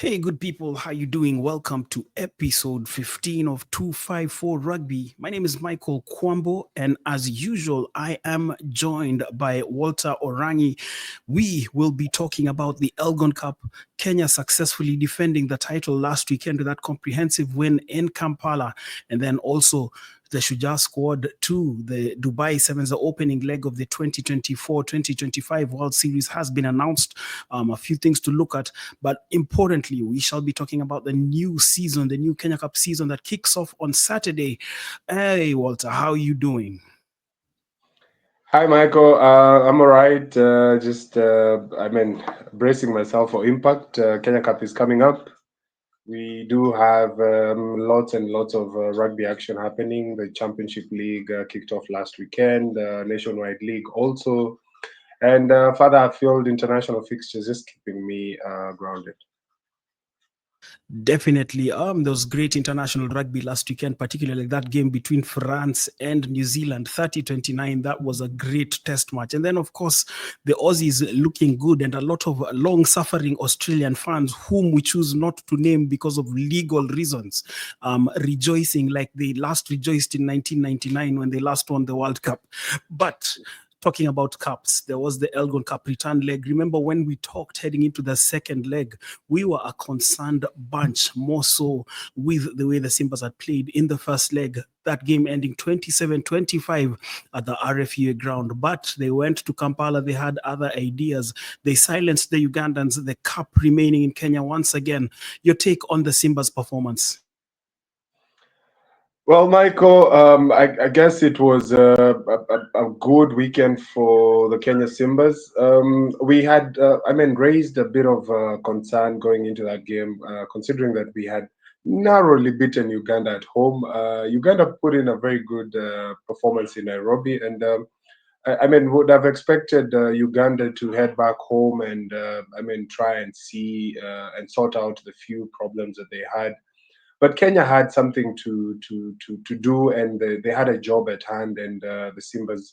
Hey, good people, how you doing? Welcome to episode 15 of 254 Rugby. My name is Michael Kwambo, and as usual, I am joined by Walter Orangi. We will be talking about the Elgon Cup. Kenya successfully defending the title last weekend with that comprehensive win in Kampala, and then also the Shuja squad to the Dubai Sevens. The opening leg of the 2024-2025 World Series has been announced. A few things to look at, but importantly, we shall be talking about the new season, the new Kenya Cup season that kicks off on Saturday. Hey, Walter, how are you doing? Hi, Michael. I'm all right. Bracing myself for impact. Kenya Cup is coming up. We do have lots and lots of rugby action happening. The Championship League kicked off last weekend, Nationwide League also, and further afield international fixtures just keeping me grounded. Definitely. There was great international rugby last weekend, particularly that game between France and New Zealand, 30-29. That was a great test match. And then, of course, the Aussies looking good and a lot of long suffering Australian fans, whom we choose not to name because of legal reasons, rejoicing like they last rejoiced in 1999 when they last won the World Cup. But talking about cups, there was the Elgon Cup return leg. Remember when we talked heading into the second leg, we were a concerned bunch, more so with the way the Simbas had played in the first leg, that game ending 27-25 at the RFUA ground. But they went to Kampala, they had other ideas. They silenced the Ugandans, the cup remaining in Kenya once again. Your take on the Simbas performance? Well, Michael, I guess it was a good weekend for the Kenya Simbas. We had, raised a bit of concern going into that game, considering that we had narrowly beaten Uganda at home. Uganda put in a very good performance in Nairobi, and would have expected Uganda to head back home and, try and see and sort out the few problems that they had, but Kenya had something to do, and they had a job at hand, and the Simbas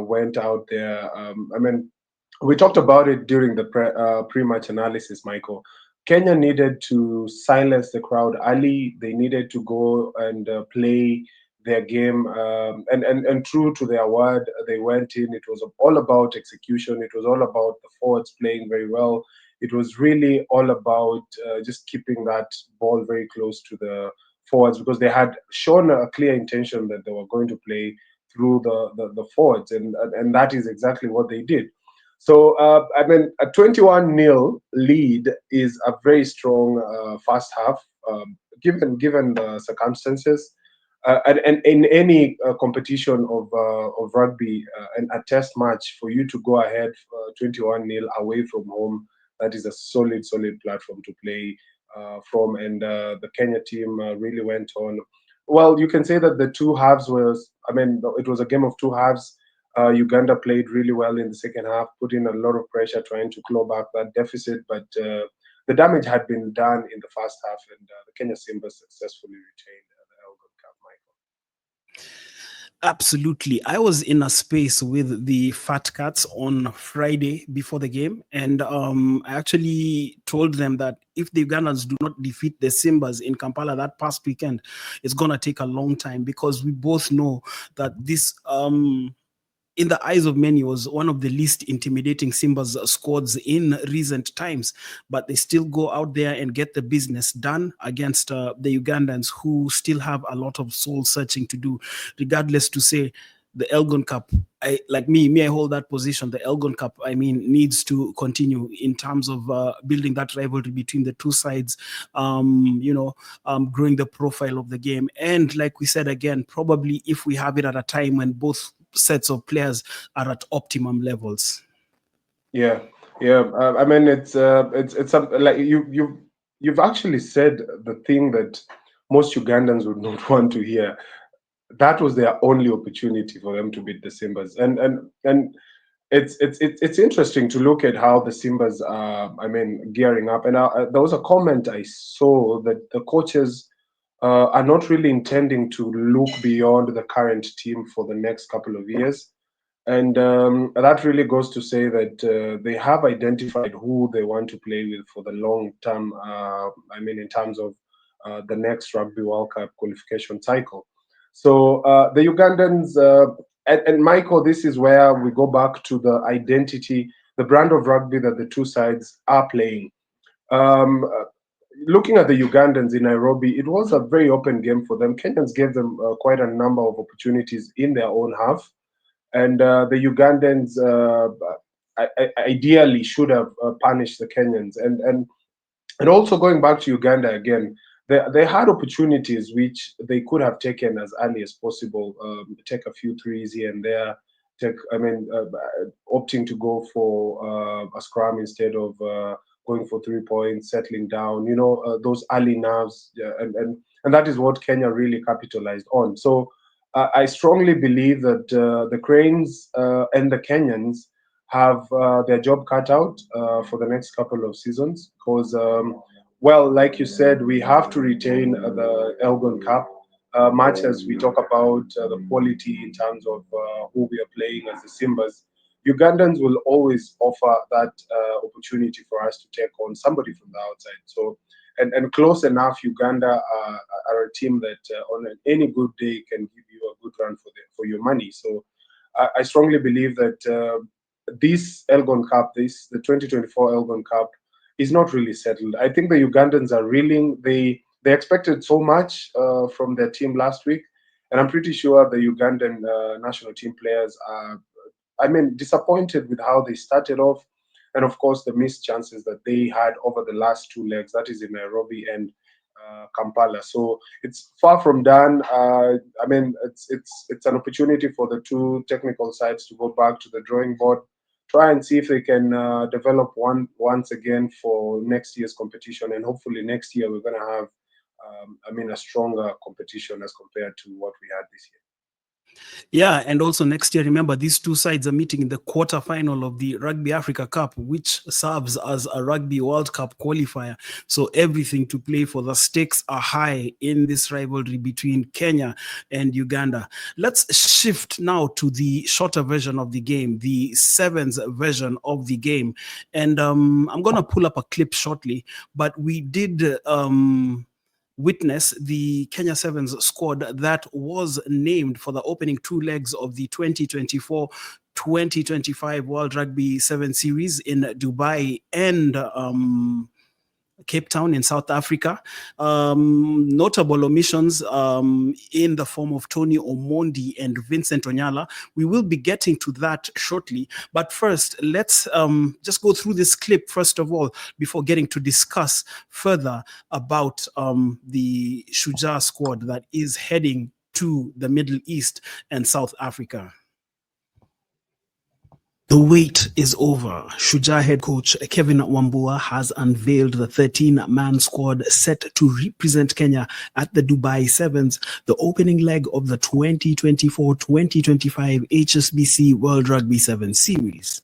went out there. We talked about it during the pre-match analysis, Michael. Kenya needed to silence the crowd early. They needed to go and play their game, and true to their word, they went in. It was all about execution. It was all about the forwards playing very well. It was really all about just keeping that ball very close to the forwards, because they had shown a clear intention that they were going to play through the forwards, and that is exactly what they did. So, a 21-0 lead is a very strong first half, given the circumstances. And in any competition of rugby and a test match, for you to go ahead 21-0 away from home, that is a solid platform to play from. And the Kenya team really went on. Well, you can say that the two halves was, it was a game of two halves. Uganda played really well in the second half, put in a lot of pressure trying to claw back that deficit, but the damage had been done in the first half, and the Kenya Simbas successfully retained the Elgon Cup, Michael. Absolutely. I was in a space with the Fat Cats on Friday before the game, and I actually told them that if the Ugandans do not defeat the Simbas in Kampala that past weekend, it's gonna take a long time, because we both know that this in the eyes of many, was one of the least intimidating Simba's squads in recent times. But they still go out there and get the business done against the Ugandans, who still have a lot of soul searching to do, regardless to say the Elgon Cup. I hold that position. The Elgon Cup, needs to continue in terms of building that rivalry between the two sides, growing the profile of the game. And like we said again, probably if we have it at a time when both sets of players are at optimum levels. Yeah, yeah. It's something like you've actually said the thing that most Ugandans would not want to hear. That was their only opportunity for them to beat the Simbas, and it's interesting to look at how the Simbas are, gearing up. And there was a comment I saw that the coaches are not really intending to look beyond the current team for the next couple of years. And that really goes to say that they have identified who they want to play with for the long term. In terms of the next Rugby World Cup qualification cycle. So the Ugandans, and Michael, this is where we go back to the identity, the brand of rugby that the two sides are playing. Um, uh, Looking at the Ugandans in Nairobi, it was a very open game for them. Kenyans gave them quite a number of opportunities in their own half, and the Ugandans ideally should have punished the Kenyans. And also going back to Uganda again, they had opportunities which they could have taken as early as possible. Take a few threes here and there. Opting to go for a scrum instead of going for 3 points, settling down. Those early nerves, yeah, and that is what Kenya really capitalized on. So I strongly believe that the Cranes and the Kenyans have their job cut out for the next couple of seasons because, well, like you said, we have to retain the Elgon Cup. Much as we talk about the quality in terms of who we are playing as the Simbas, Ugandans will always offer that opportunity for us to take on somebody from the outside. So, and close enough, Uganda are a team that on any good day can give you a good run for your money. So, I strongly believe that this Elgon Cup, the 2024 Elgon Cup, is not really settled. I think the Ugandans are reeling. They expected so much from their team last week, and I'm pretty sure the Ugandan national team players are, disappointed with how they started off, and of course the missed chances that they had over the last two legs. That is in Nairobi and Kampala. So it's far from done. It's an opportunity for the two technical sides to go back to the drawing board, try and see if they can develop one once again for next year's competition, and hopefully next year we're going to have, a stronger competition as compared to what we had this year. Yeah, and also next year, remember, these two sides are meeting in the quarterfinal of the Rugby Africa Cup, which serves as a Rugby World Cup qualifier. So everything to play for. The stakes are high in this rivalry between Kenya and Uganda. Let's shift now to the shorter version of the game, the sevens version of the game. And I'm going to pull up a clip shortly, but we did... witness the Kenya Sevens squad that was named for the opening two legs of the 2024-2025 World Rugby 7 Series in Dubai and Cape Town in South Africa. Notable omissions in the form of Tony Omondi and Vincent Onyala. We will be getting to that shortly. But first, let's just go through this clip, first of all, before getting to discuss further about the Shujaa squad that is heading to the Middle East and South Africa. The wait is over. Shujaa head coach Kevin Wambua has unveiled the 13-man squad set to represent Kenya at the Dubai Sevens, the opening leg of the 2024-2025 HSBC World Rugby 7 Series.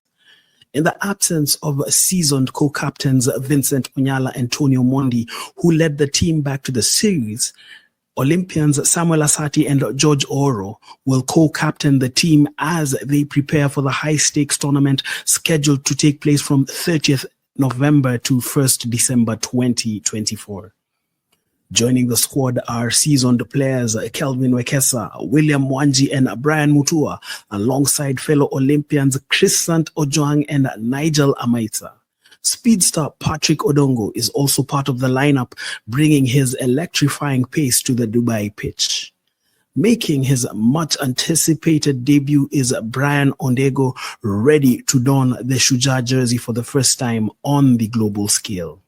In the absence of seasoned co-captains Vincent Onyala and Tony Omondi, who led the team back to the series, Olympians Samuel Asati and George Oro will co-captain the team as they prepare for the high-stakes tournament scheduled to take place from 30th November to 1st December 2024. Joining the squad are seasoned players Kelvin Wekesa, William Mwangi, and Brian Mutua, alongside fellow Olympians Chrysant Ojwang and Nigel Amaitsa. Speedster Patrick Odongo is also part of the lineup, bringing his electrifying pace to the Dubai pitch. Making his much-anticipated debut is Brian Ondego, ready to don the Shujaa jersey for the first time on the global scale.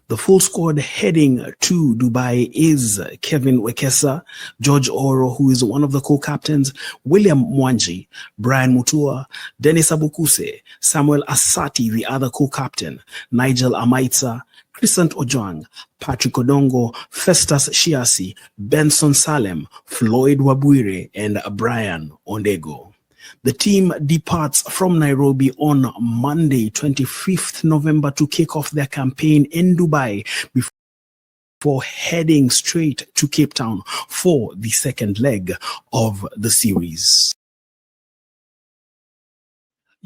The full squad heading to Dubai is Kevin Wekesa, George Oro, who is one of the co-captains, William Mwangi, Brian Mutua, Dennis Abukuse, Samuel Asati, the other co-captain, Nigel Amaitsa, Chrysant Ojwang, Patrick Odongo, Festus Shiasi, Benson Salem, Floyd Wabwire, and Brian Ondego. The team departs from Nairobi on Monday, 25th November, to kick off their campaign in Dubai before heading straight to Cape Town for the second leg of the series.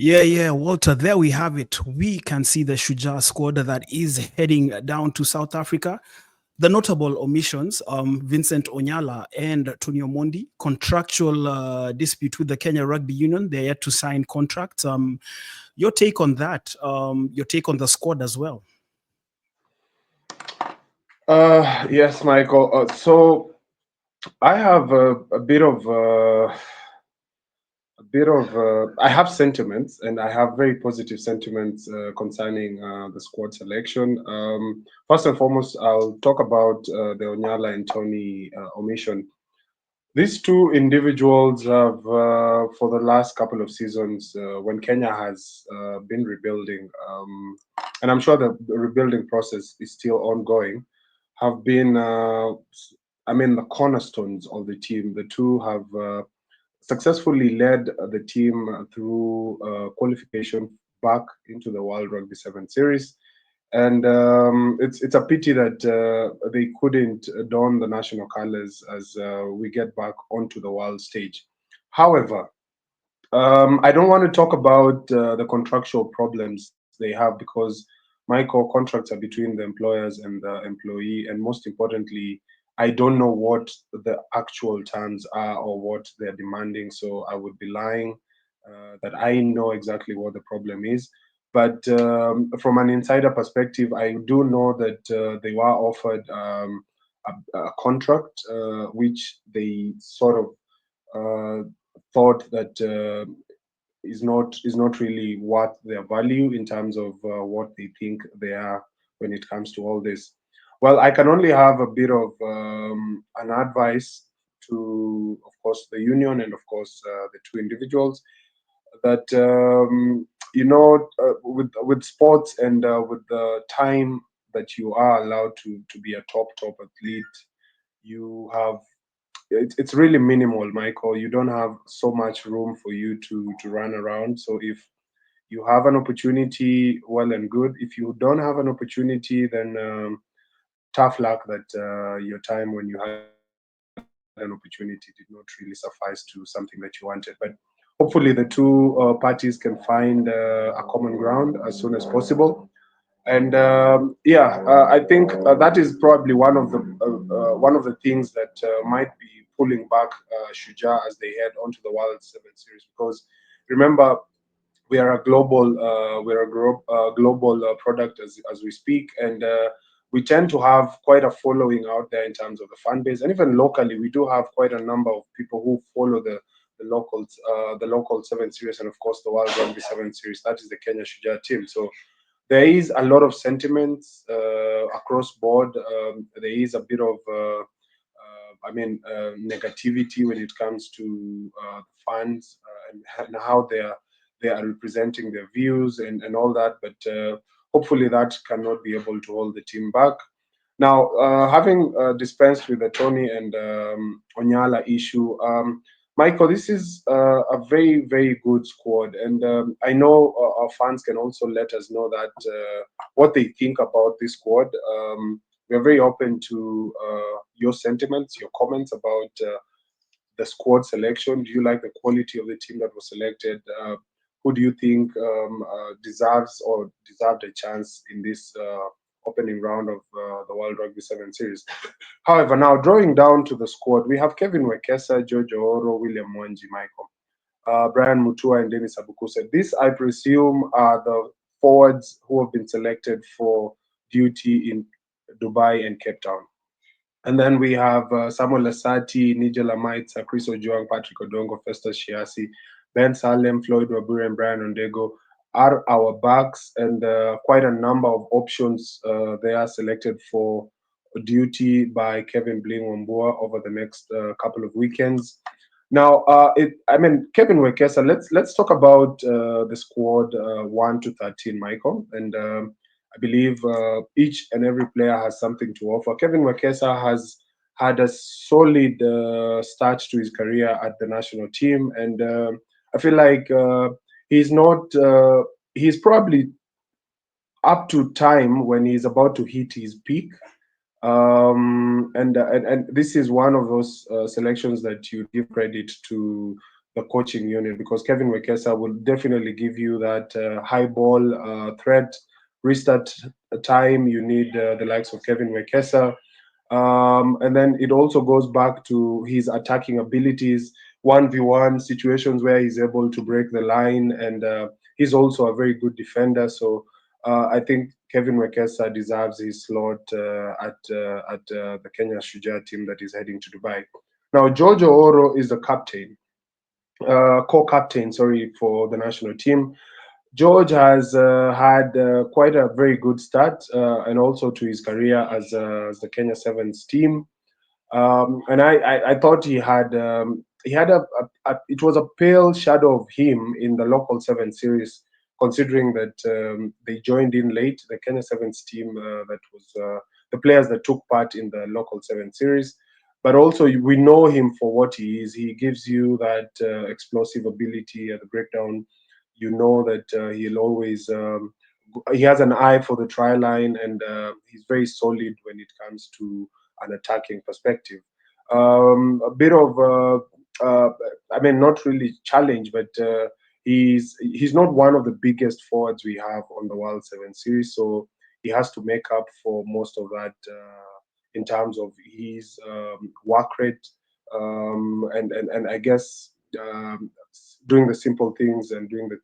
Yeah, Walter, there we have it. We can see the Shuja squad that is heading down to South Africa. The notable omissions, Vincent Onyala and Tony Omondi, contractual dispute with the Kenya Rugby Union. They're yet to sign contracts. Your take on that, your take on the squad as well. Yes, Michael. So I have I have sentiments, and I have very positive sentiments concerning the squad selection. First and foremost, I'll talk about the Onyala and Tony omission. These two individuals have, for the last couple of seasons, when Kenya has been rebuilding, and I'm sure the rebuilding process is still ongoing, have been, the cornerstones of the team. The two have successfully led the team through qualification back into the World Rugby Seven Series, and it's a pity that they couldn't don the national colors as we get back onto the world stage. However, I don't want to talk about the contractual problems they have, because my core contracts are between the employers and the employee, and most importantly, I don't know what the actual terms are or what they're demanding. So I would be lying that I know exactly what the problem is. But from an insider perspective, I do know that they were offered a contract which they sort of thought that is not really worth their value in terms of what they think they are when it comes to all this. Well, I can only have a bit of an advice to, of course, the union and of course the two individuals, that with sports and with the time that you are allowed to be a top athlete, you have it's really minimal, Michael. You don't have so much room for you to run around. So if you have an opportunity, well and good. If you don't have an opportunity, then tough luck that your time when you had an opportunity did not really suffice to something that you wanted. But hopefully, the two parties can find a common ground as soon as possible. And I think that is probably one of the things that might be pulling back Shuja as they head onto the World Seven Series, because remember, we are a global product as we speak, and we tend to have quite a following out there in terms of the fan base, and even locally we do have quite a number of people who follow the local Seven Series, and of course the World Rugby Seven Series. That is the Kenya Shujaa team. So there is a lot of sentiments across board. There is a bit of negativity when it comes to fans and how they are representing their views and all that. But hopefully that cannot be able to hold the team back. Now, having dispensed with the Tony and Onyala issue, Michael, this is a very, very good squad. And I know our fans can also let us know that what they think about this squad. We're very open to your sentiments, your comments about the squad selection. Do you like the quality of the team that was selected? Who do you think deserved a chance in this opening round of the World Rugby Seven Series? However, now drawing down to the squad, we have Kevin Wekesa, George Oro, William Mwanji, Michael, Brian Mutua, and Dennis Abukuse. These, I presume, are the forwards who have been selected for duty in Dubai and Cape Town. And then we have Samuel Lasati, Nigel Amaitsa, Chris Ojuang, Patrick Odongo, Festus Shiasi, Ben Salem, Floyd Waburi, and Brian Ondego are our backs, and quite a number of options they are selected for duty by Kevin Bling Wambua over the next couple of weekends. Now, Kevin Wekesa. Let's talk about the squad 1 to 13, Michael, and I believe each and every player has something to offer. Kevin Wekesa has had a solid start to his career at the national team, and I feel like he's not. He's probably up to time when he's about to hit his peak. And this is one of those selections that you give credit to the coaching unit, because Kevin Wekesa will definitely give you that high ball threat, restart time. You need the likes of Kevin Wekesa. And then it also goes back to his attacking abilities, 1v1 situations where he's able to break the line, and he's also a very good defender. So I think Kevin Wekesa deserves his slot at the Kenya Shujaa team that is heading to Dubai. Now, George Oro is the captain, co-captain, sorry, for the national team. George has had quite a very good start, and also to his career as the Kenya Sevens team. And I thought he had it was a pale shadow of him in the local seven series, considering that they joined in late. The Kenya Sevens team that was the players that took part in the local seven series. But also we know him for what he is. He gives you that explosive ability at the breakdown. You know that he'll always he has an eye for the try line, and he's very solid when it comes to an attacking perspective. A bit of, I mean, not really challenge, but he's not one of the biggest forwards we have on the World Seven Series, so he has to make up for most of that in terms of his work rate, and I guess doing the simple things and doing the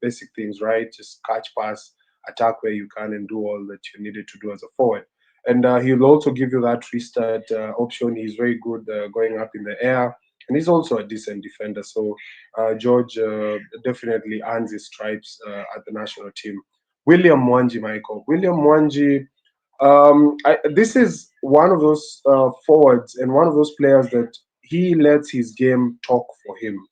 basic things right, just catch, pass, attack where you can, and do all that you needed to do as a forward. And he'll also give you that restart option. He's very good going up in the air, and he's also a decent defender. So George definitely earns his stripes at the national team. William Mwanji, Michael. William Mwanji, this is one of those forwards and one of those players that he lets his game talk for him.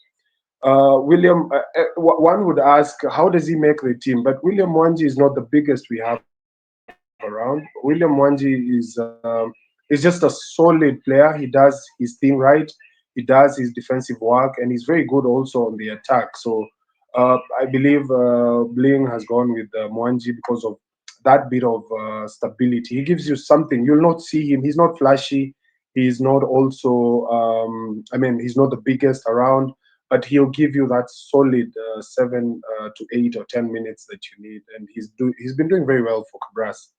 William, one would ask, how does he make the team? But William Mwanji is not the biggest we have around. William Mwanji is just a solid player. He does his thing right. He does his defensive work, and he's very good also on the attack. So I believe Bling has gone with Mwanji because of that bit of stability. He gives you something. You'll not see him. He's not flashy. He's not also, I mean, he's not the biggest around, but he'll give you that solid 7 to 8 or 10 minutes that you need, and he's been doing very well for Cabras.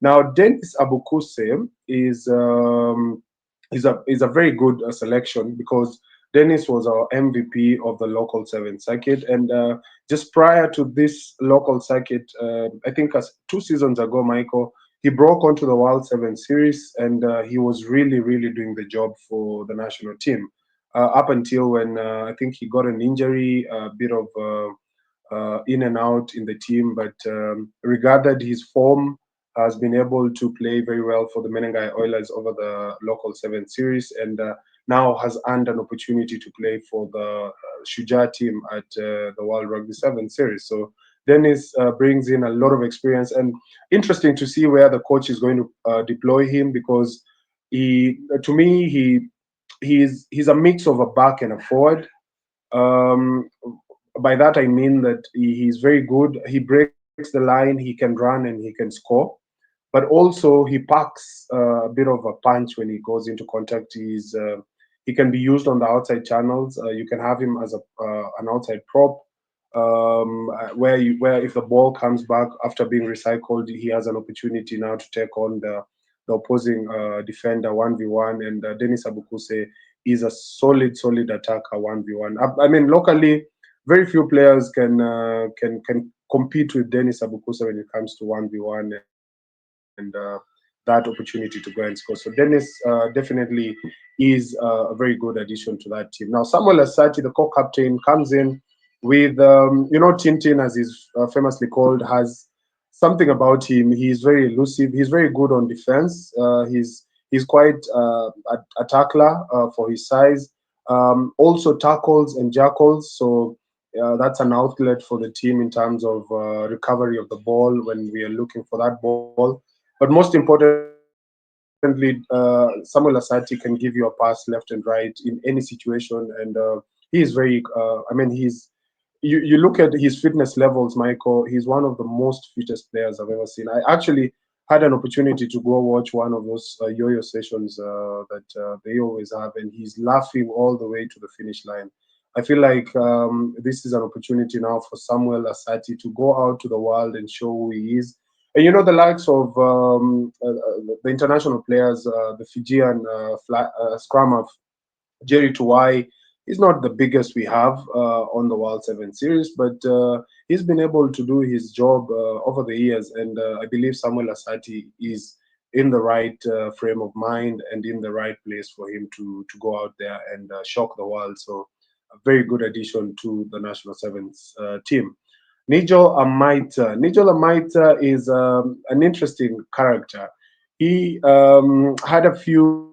Now, Dennis Abukuse is a very good selection, because Dennis was our MVP of the local seven circuit, and just prior to this local circuit, I think as 2 seasons ago, Michael, he broke onto the World Seven Series, and he was really doing the job for the national team. Up until when I think he got an injury, a bit of in and out in the team, but regarded his form, has been able to play very well for the Menengai Oilers over the local seven series, and now has earned an opportunity to play for the Shujaa team at the World Rugby Seven series. So Dennis brings in a lot of experience, and interesting to see where the coach is going to deploy him, because to me, he's a mix of a back and a forward. Um, by that I mean that he's very good. He breaks the line, he can run, and he can score. But also he packs a bit of a punch when he goes into contact. He can be used on the outside channels. You can have him as an outside prop, where if the ball comes back after being recycled, he has an opportunity now to take on the opposing defender 1v1. And Dennis Abukuse is a solid attacker 1v1. I mean, locally, very few players can compete with Dennis Abukuse when it comes to 1v1 and that opportunity to go and score. So Dennis definitely is a very good addition to that team. Now, Samuel Asati, the co-captain, comes in with, Tintin, as he's famously called, has something about him. He's very elusive. He's very good on defense. He's quite a tackler for his size. Also tackles and jackals. So that's an outlet for the team in terms of recovery of the ball when we are looking for that ball. But most importantly, Samuel Asati can give you a pass left and right in any situation, and he is very. You look at his fitness levels, Michael. He's one of the most fittest players I've ever seen. I actually had an opportunity to go watch one of those yo-yo sessions that they always have, and he's laughing all the way to the finish line. I feel like this is an opportunity now for Samuel Asati to go out to the world and show who he is. And the likes of the international players, the Fijian scrum Jerry Tuwai is not the biggest we have on the World Seven Series, but he's been able to do his job over the years, and I believe Samuel Asati is in the right frame of mind and in the right place for him to go out there and shock the world. So, a very good addition to the national sevens team. Nigel Amaita. Nigel Amaita is an interesting character. He had a few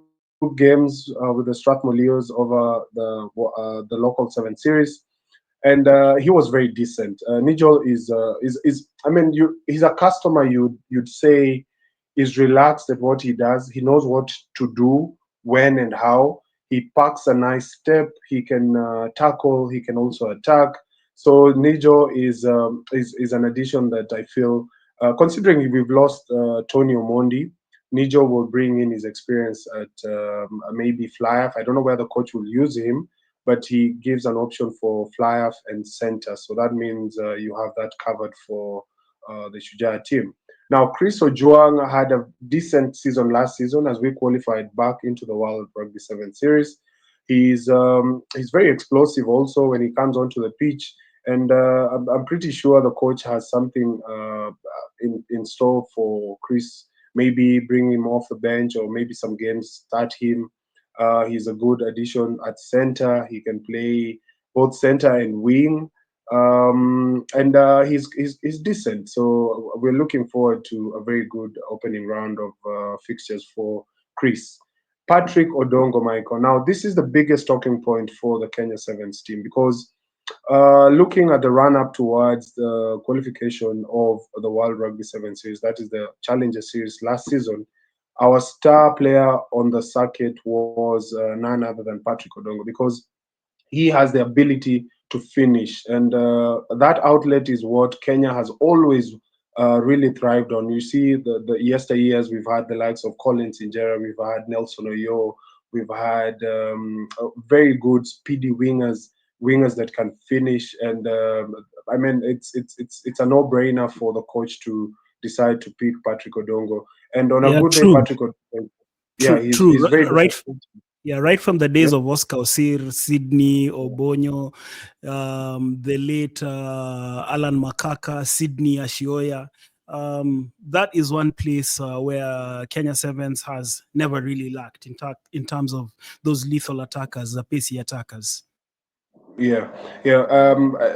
games with the Strathmore over the local seven series, and he was very decent. Nigel is I mean he's a customer you'd say is relaxed at what he does. He knows what to do, when and how. He packs a nice step. He can tackle. He can also attack. So Nijo is an addition that I feel, considering we've lost Tony Omondi, Nijo will bring in his experience at maybe fly-off. I don't know where the coach will use him, but he gives an option for fly-off and center. So that means you have that covered for the Shujaa team. Now, Chris Ojuang had a decent season last season as we qualified back into the World Rugby 7 Series. He's very explosive also when he comes onto the pitch, and I'm pretty sure the coach has something in store for Chris. Maybe bring him off the bench, or maybe some games start him. He's a good addition at center. He can play both center and wing, and he's decent. So we're looking forward to a very good opening round of fixtures for Chris. Patrick Odongo, Michael. Now, this is the biggest talking point for the Kenya Sevens team, because looking at the run up towards the qualification of the World Rugby 7 Series, that is the Challenger Series last season, our star player on the circuit was none other than Patrick Odongo, because he has the ability to finish, and that outlet is what Kenya has always really thrived on. You see, the yesteryears we've had the likes of Collins Injera, we've had Nelson Oyo, we've had very good speedy wingers that can finish, and I mean it's a no-brainer for the coach to decide to pick Patrick Odongo. And on a Yeah, good day, true, Patrick Odongo, yeah, true, true. he's very good. Right, yeah, right from the Yeah. days of Oscar Osir, Sydney Obonyo, the late Alan Makaka, Sydney Ashioya. That is one place where Kenya Sevens has never really lacked in terms of those lethal attackers, the pacey attackers. Yeah, yeah,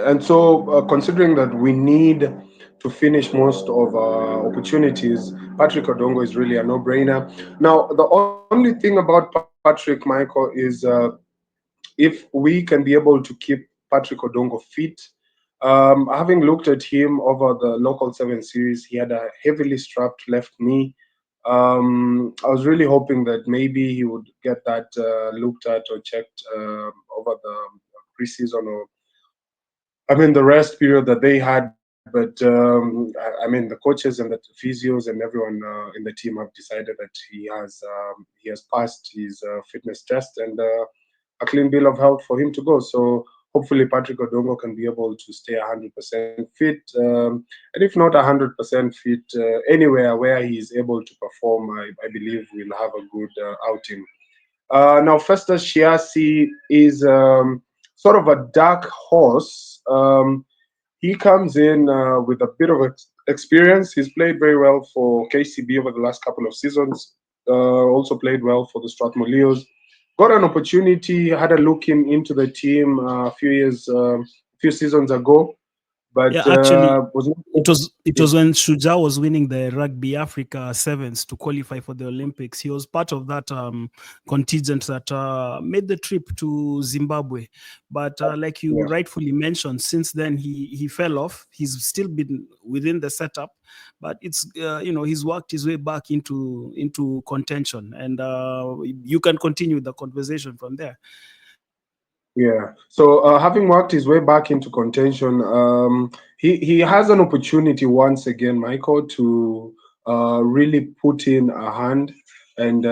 and so considering that we need to finish most of our opportunities, Patrick Odongo is really a no-brainer. Now, the only thing about Patrick, Michael, is if we can be able to keep Patrick Odongo fit. Having looked at him over the local 7 series, he had a heavily strapped left knee. I was really hoping that maybe he would get that looked at or checked over the preseason, or I mean the rest period that they had. But I mean the coaches and the physios and everyone in the team have decided that he has passed his fitness test, and a clean bill of health for him to go. So hopefully Patrick Odongo can be able to stay 100% fit, and if not 100% fit, anywhere where he is able to perform, I believe we'll have a good outing. Now, Festus Shiasi is sort of a dark horse. He comes in with a bit of experience. He's played very well for KCB over the last couple of seasons. Also played well for the Strathmore Leos. Got an opportunity, had a look into the team few seasons ago, but Yeah, actually, was not. it Yeah, was when Shuja was winning the Rugby Africa Sevens to qualify for the Olympics. He was part of that contingent that made the trip to Zimbabwe. But like you yeah. rightfully mentioned, since then he fell off. He's still been within the setup, but it's he's worked his way back into contention, and you can continue the conversation from there. Yeah. So having worked his way back into contention, he has an opportunity once again, Michael, to really put in a hand. and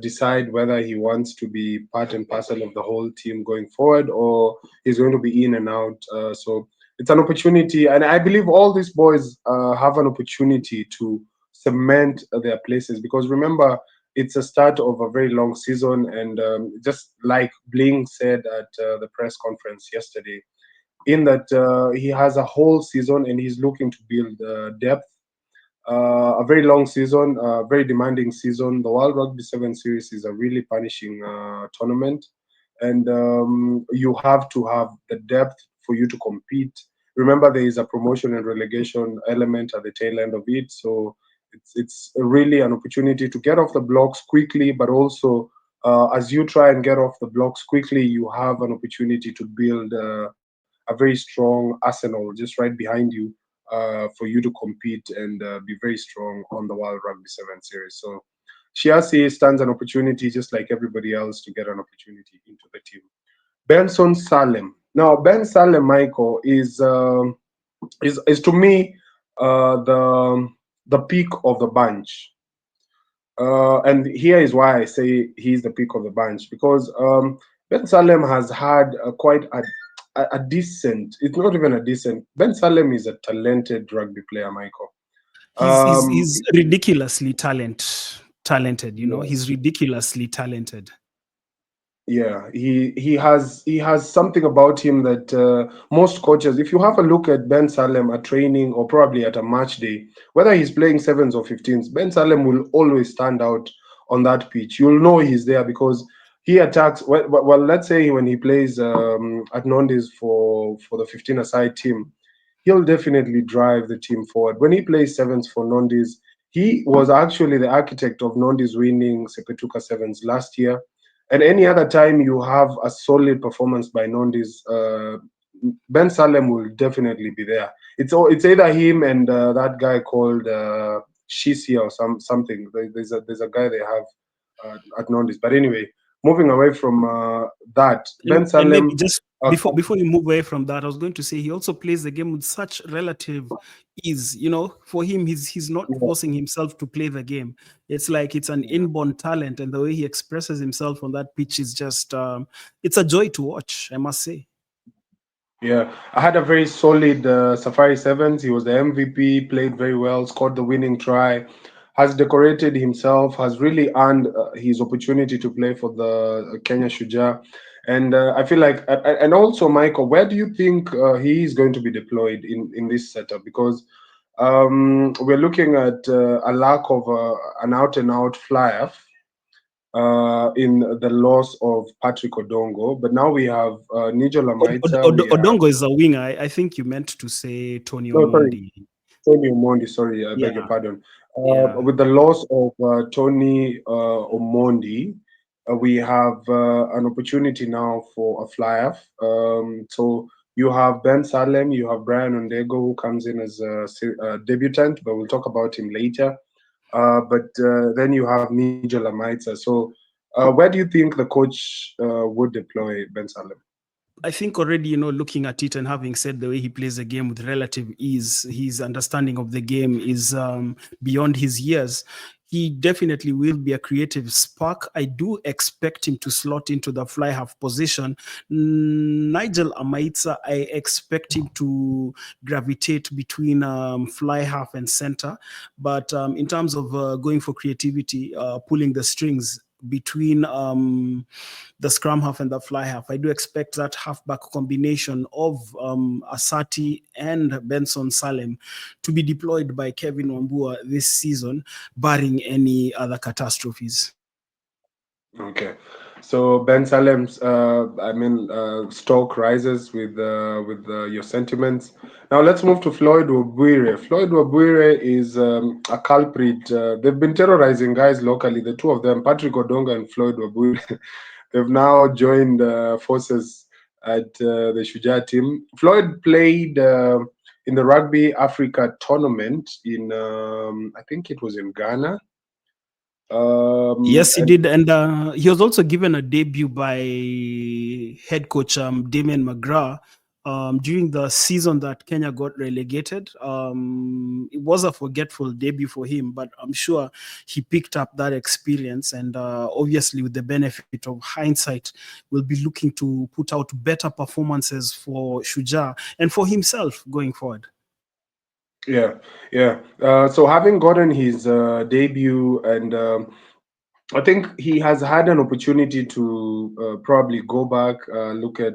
decide whether he wants to be part and parcel of the whole team going forward, or he's going to be in and out. So it's an opportunity, and I believe all these boys have an opportunity to cement their places, because remember, it's a start of a very long season, and just like Bling said at the press conference yesterday, in that he has a whole season and he's looking to build depth. A very long season, a very demanding season. The World Rugby 7 Series is a really punishing tournament, and you have to have the depth for you to compete. Remember, there is a promotion and relegation element at the tail end of it, so it's really an opportunity to get off the blocks quickly, but also as you try and get off the blocks quickly, you have an opportunity to build a very strong arsenal just right behind you for you to compete and be very strong on the World Rugby 7 Series. So Shiasi stands an opportunity just like everybody else to get an opportunity into the team. Benson Salem. Now, Ben Salem, Michael, is to me the peak of the bunch. And here is why I say he's the pick of the bunch, because Ben Salem has had quite a decent. It's not even a decent. Ben Salem is a talented rugby player, Michael. Um, He's ridiculously talented. You know, yeah, he's ridiculously talented. yeah, he has something about him that most coaches, if you have a look at Ben Salem at training or probably at a match day, whether he's playing sevens or 15s, Ben Salem will always stand out on that pitch. You'll know he's there because he attacks. Well, let's say when he plays at Nondies for the 15-a-side team, he'll definitely drive the team forward. When he plays sevens for Nondies, he was actually the architect of Nondies winning Sepetuka sevens last year. And any other time you have a solid performance by Nondis, Ben Salem will definitely be there. It's either him and that guy called Shisia or something. There's a guy they have at Nondis. But anyway, moving away from that, Ben And maybe Salem. just before you move away from that, I was going to say he also plays the game with such relative ease. You know, for him, he's not Yeah, forcing himself to play the game. It's like it's an yeah. inborn talent, and the way he expresses himself on that pitch is just it's a joy to watch, I must say. Yeah, I had a very solid Safari Sevens. He was the MVP, played very well, scored the winning try, has decorated himself, has really earned his opportunity to play for the Kenya Shujaa. And I feel like, and also Michael, where do you think he is going to be deployed in this setup? Because we're looking at a lack of an out and out flyer in the loss of Patrick Odongo, but now we have Nijo Lamaitsa. We have Odongo is a winger. I think you meant to say Tony no, sorry, Omondi. Tony Omondi. Sorry, I beg your Yeah, pardon. yeah. With the loss of Tony Omondi, we have an opportunity now for a fly-off. So you have Ben Salem, you have Brian Ondego, who comes in as a debutant, but we'll talk about him later. But then you have Nijo Lamaitsa. So where do you think the coach would deploy Ben Salem? I think already, looking at it and having said the way he plays the game with relative ease, his understanding of the game is beyond his years. He definitely will be a creative spark. I do expect him to slot into the fly half position. Nigel Amaitsa, I expect him to gravitate between fly half and center. But in terms of going for creativity, pulling the strings between the scrum half and the fly half, I do expect that halfback combination of Asati and Benson Salem to be deployed by Kevin Wambua this season, barring any other catastrophes. Okay, so Ben Salem's, stock rises with your sentiments. Now let's move to Floyd Wabwire. Floyd Wabwire is a culprit. They've been terrorizing guys locally. The two of them, Patrick Odonga and Floyd Wabwire, they've now joined forces at the Shujaa team. Floyd played in the Rugby Africa tournament in, I think it was in Ghana. Yes, he And did. And he was also given a debut by head coach Damien McGrath during the season that Kenya got relegated. It was a forgetful debut for him, but I'm sure he picked up that experience. And obviously, with the benefit of hindsight, will be looking to put out better performances for Shuja and for himself going forward. Yeah, yeah. So having gotten his debut, and I think he has had an opportunity to probably go back, look at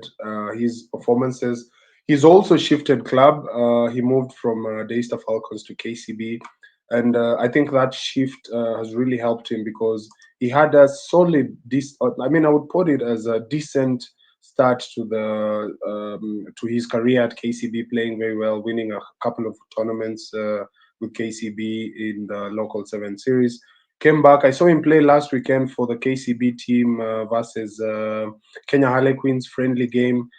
his performances. He's also shifted club. He moved from Daystar Falcons to KCB, and I think that shift has really helped him because he had a solid. I mean, I would put it as a decent start to his career at KCB, playing very well, winning a couple of tournaments with KCB in the local 7 series. Came back. I saw him play last weekend for the KCB team versus Kenya Harlequins friendly game.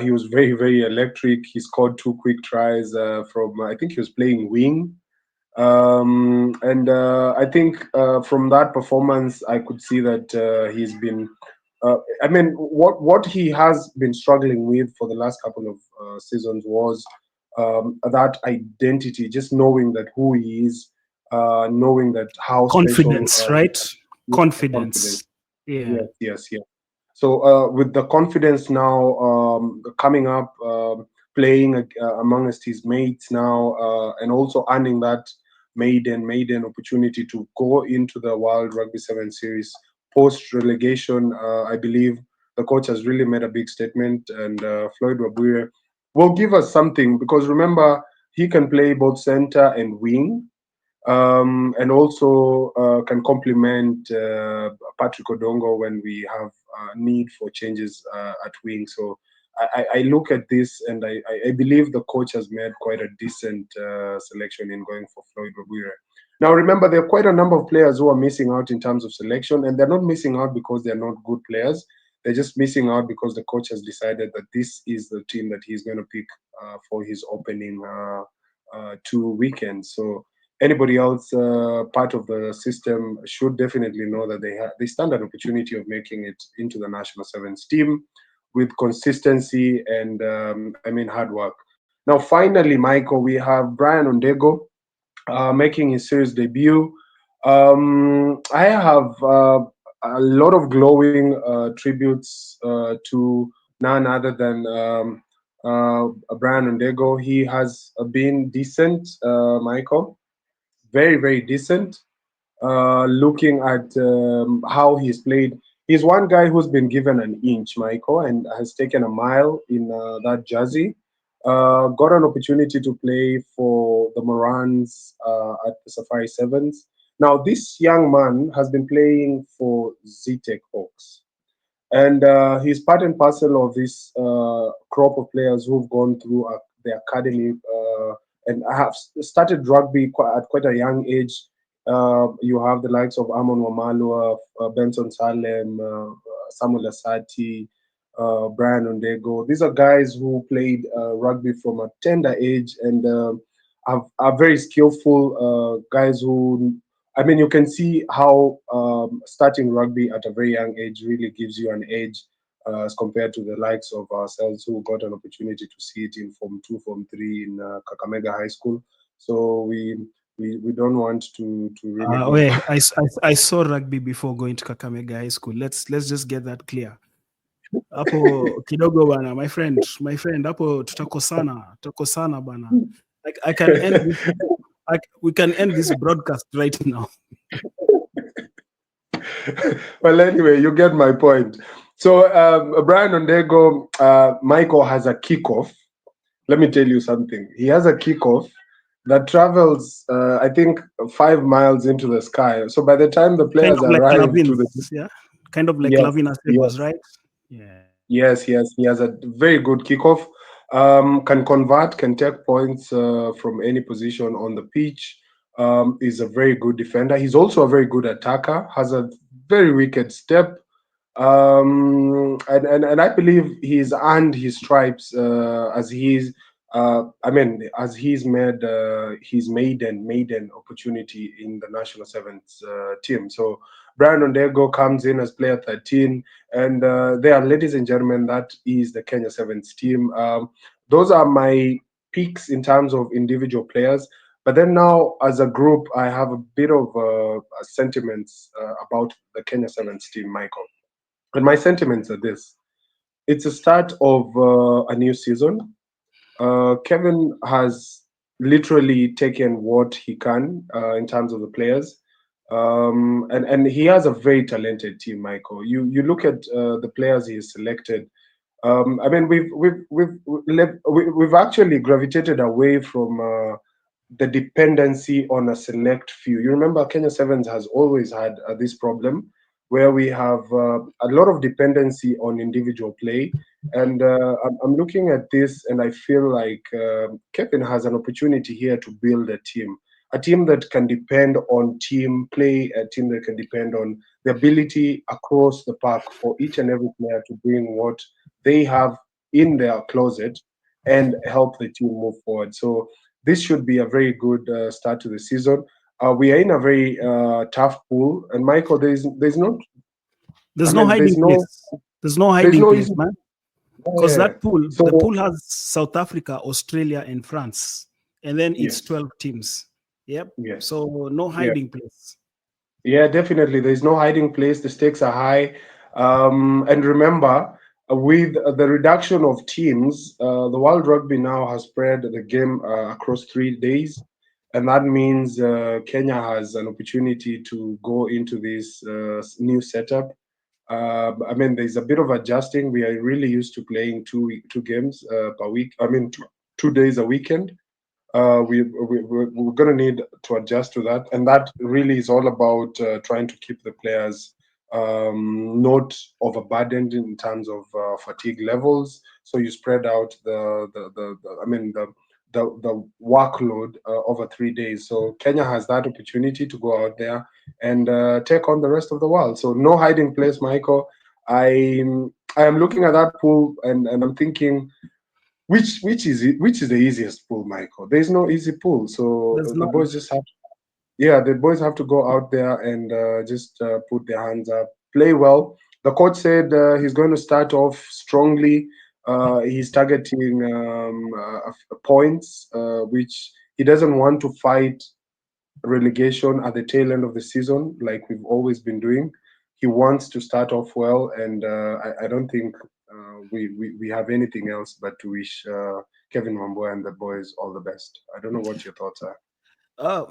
He was very, very electric. He scored 2 quick tries from, I think he was playing wing. And I think from that performance, I could see that he's been. I mean, what he has been struggling with for the last couple of seasons was that identity, just knowing that who he is, knowing that how special Confidence, right? confidence. Confidence. Yeah. Yes, yes, yes. So with the confidence now coming up, playing amongst his mates now, and also earning that maiden opportunity to go into the World Rugby 7 series post relegation, I believe the coach has really made a big statement, and Floyd Wabure will give us something because remember he can play both center and wing, and also can complement Patrick Odongo when we have need for changes at wing. So I look at this and I believe the coach has made quite a decent selection in going for Floyd Wabure. Now, remember, there are quite a number of players who are missing out in terms of selection, and they're not missing out because they're not good players. They're just missing out because the coach has decided that this is the team that he's going to pick for his opening 2 weekends. So anybody else part of the system should definitely know that they stand an opportunity of making it into the national sevens team with consistency and I mean hard work. Now, finally, Michael, we have Brian Ondego making his series debut. I have a lot of glowing tributes to none other than Brian Ondego. He has been decent, Michael, very, very decent. Looking at how he's played, he's one guy who's been given an inch, Michael, and has taken a mile in that jersey. Got an opportunity to play for the Morans at the Safari Sevens. Now, this young man has been playing for ZTEC Hawks. And he's part and parcel of this crop of players who've gone through the academy and have started rugby at quite a young age. You have the likes of Amon Wamalu, Benson Salem, Samuel Asati, Brian Ondego. These are guys who played rugby from a tender age and are very skillful guys who I mean, you can see how starting rugby at a very young age really gives you an edge as compared to the likes of ourselves who got an opportunity to see it in Form 2, Form 3 in Kakamega High School. So we don't want to really go. Wait, I saw rugby before going to Kakamega High School. Let's just get that clear. Hapo kidogo bana, my friend, hapo tutakosana bana. Like I can end this, we can end this broadcast right now. Well, anyway, you get my point. So Brian Ondego, Michael has a kickoff. Let me tell you something. He has a kickoff that travels, I think, 5 miles into the sky. So by the time the Kind players of like arrive to the Lavin, yeah? Kind of like yes, Lavin yes, Asebos, right? Yeah. yes, yes, he has a very good kickoff. Can convert, can take points from any position on the pitch. Is a very good defender. He's also a very good attacker. Has a very wicked step. And I believe he's earned his stripes as he's I mean as he's made his maiden opportunity in the national sevens team. So Brian Ondego comes in as player 13. And there, ladies and gentlemen, that is the Kenya Sevens team. Those are my picks in terms of individual players. But then now, as a group, I have a bit of sentiments about the Kenya Sevens team, Michael. And my sentiments are this: it's a start of a new season. Kevin has literally taken what he can in terms of the players, and he has a very talented team. Michael, you look at the players he has selected. I mean, we've actually gravitated away from the dependency on a select few. You remember, Kenya Sevens has always had this problem where we have a lot of dependency on individual play. And I'm looking at this, and I feel like Kevin has an opportunity here to build a team that can depend on team play, a team that can depend on the ability across the park for each and every player to bring what they have in their closet and help the team move forward. So this should be a very good start to the season. We are in a very tough pool, and Michael, there's not. I There's no mean, hiding place. There's no there's hiding no place, easy. man. Because Yeah. that pool, So the pool has South Africa, Australia, and France, and then it's yes, 12 teams. Yep. yes, So no yeah, hiding place. yeah, definitely. There's no hiding place. The stakes are high, and remember, with the reduction of teams, the World Rugby now has spread the game across 3 days, and that means Kenya has an opportunity to go into this new setup. I mean, there's a bit of adjusting. We are really used to playing two games per week. I mean, 2 days a weekend. We're going to need to adjust to that, and that really is all about trying to keep the players not overburdened in terms of fatigue levels. So you spread out the workload over 3 days. So Kenya has that opportunity to go out there and take on the rest of the world. So no hiding place, Michael. I I am looking at that pool, and I'm thinking, which is the easiest pool, Michael? There's no easy pool. So There's the none. boys just have, yeah, the boys have to go out there and just put their hands up, play well. The coach said he's going to start off strongly. He's targeting points, which he doesn't want to fight relegation at the tail end of the season, like we've always been doing. He wants to start off well, and I don't think we have anything else but to wish Kevin Wambua and the boys all the best. I don't know what your thoughts are.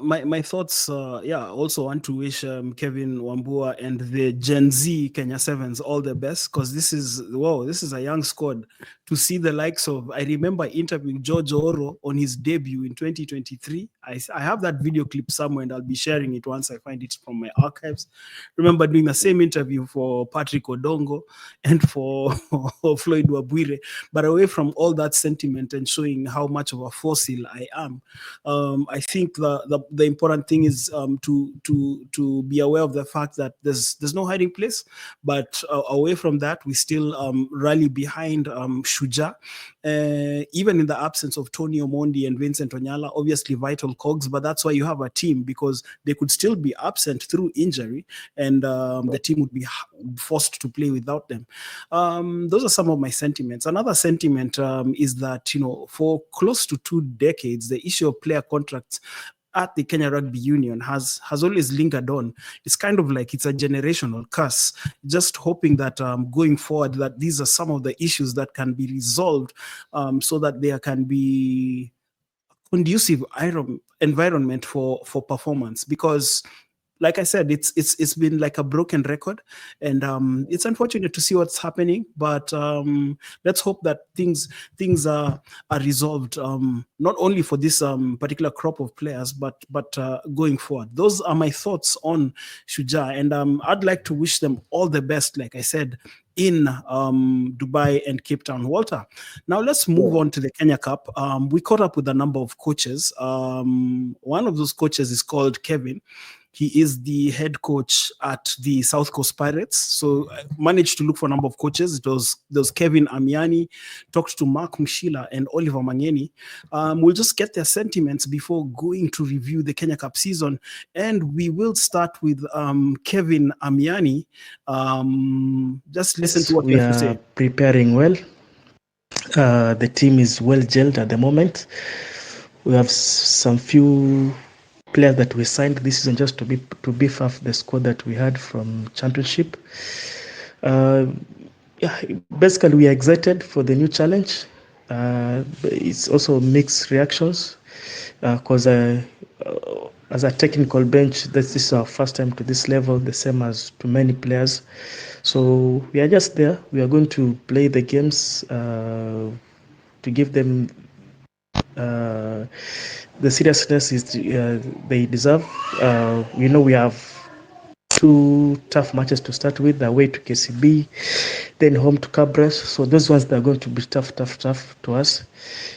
My thoughts, yeah, also want to wish Kevin Wambua and the Gen Z Kenya Sevens all the best, because this is a young squad. To see the likes of, I remember interviewing George Oro on his debut in 2023. I have that video clip somewhere, and I'll be sharing it once I find it from my archives. Remember doing the same interview for Patrick Odongo and for Floyd Wabwire. But away from all that sentiment and showing how much of a fossil I am, I think the important thing is to be aware of the fact that there's no hiding place. But away from that, we still rally behind Shuja, even in the absence of Tony Omondi and Vincent Onyala, obviously vital cogs. But that's why you have a team, because they could still be absent through injury, and the team would be forced to play without them. Those are some of my sentiments. Another sentiment is that, for close to 2 decades, the issue of player contracts at the Kenya Rugby Union has always lingered on. It's kind of like it's a generational curse. Just hoping that going forward, that these are some of the issues that can be resolved, so that there can be conducive environment for performance. Because, like I said, it's been like a broken record, and it's unfortunate to see what's happening. But let's hope that things are resolved, not only for this particular crop of players, but going forward. Those are my thoughts on Shuja, and I'd like to wish them all the best, like I said, in Dubai and Cape Town. Walter, now let's move on to the Kenya Cup. We caught up with a number of coaches. One of those coaches is called Kevin. He is the head coach at the South Coast Pirates. So I managed to look for a number of coaches. There was Kevin Amiani, talked to Mark Mshila and Oliver Mangeni. We'll just get their sentiments before going to review the Kenya Cup season. And we will start with Kevin Amiani. Just listen to what we you have to are say. preparing well. The team is well gelled at the moment. We have some few players that we signed this season just to beef up the squad that we had from championship. Yeah, basically we are excited for the new challenge. It's also mixed reactions because as a technical bench, this is our first time to this level, the same as to many players. So we are just there. We are going to play the games to give them the seriousness they deserve. We know we have two tough matches to start with, away to KCB, then home to Cabres. So those ones that are going to be tough to us.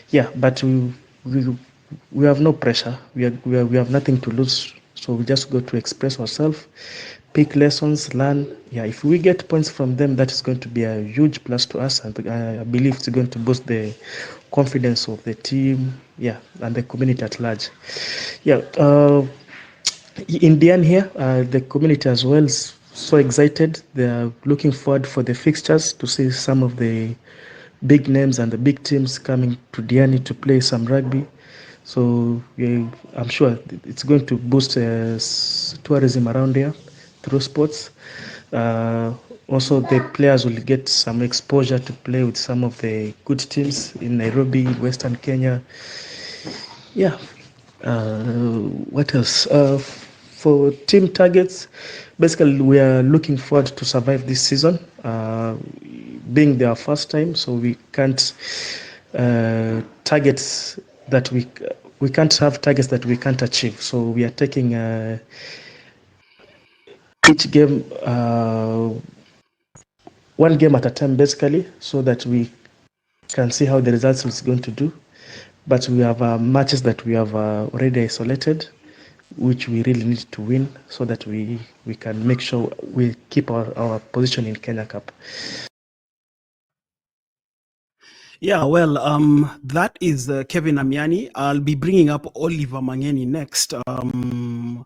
Yeah, but we have no pressure. We have nothing to lose. So we just go to express ourselves, pick lessons, learn. Yeah, if we get points from them, that is going to be a huge plus to us, and I believe it's going to boost the confidence of the team, yeah, and the community at large. Yeah, in the end here, the community as well is so excited. They are looking forward for the fixtures to see some of the big names and the big teams coming to Diani to play some rugby. So I'm sure it's going to boost tourism around here through sports. Also, the players will get some exposure to play with some of the good teams in Nairobi, Western Kenya. Yeah. What else? For team targets, basically we are looking forward to survive this season, being their first time, so we can't targets that we can't have targets that we can't achieve. So we are taking each game one game at a time, basically, so that we can see how the results is going to do. But we have matches that we have already isolated, which we really need to win so that we can make sure we keep our position in Kenya Cup. Yeah, well, that is Kevin Amiani. I'll be bringing up Oliver Mangeni next. And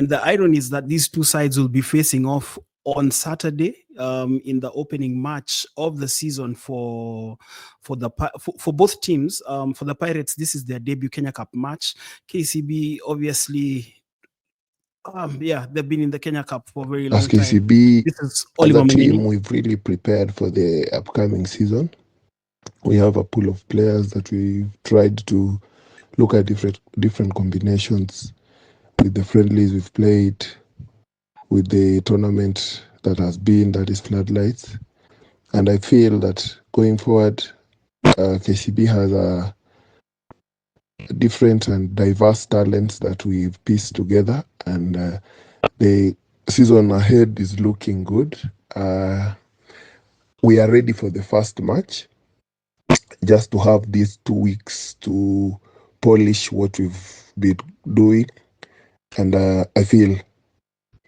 the irony is that these two sides will be facing off on Saturday in the opening match of the season for both teams. For the Pirates, this is their debut Kenya Cup match. KCB, obviously, yeah, they've been in the Kenya Cup for a very long As time. KCB, This is as Oliver a team, Mangeni. we've really prepared for the upcoming season. We have a pool of players that we've tried to look at different combinations with the friendlies we've played, with the tournament that is Floodlights. And I feel that going forward, KCB has a different and diverse talents that we've pieced together, and the season ahead is looking good. We are ready for the first match, just to have these 2 weeks to polish what we've been doing. And I feel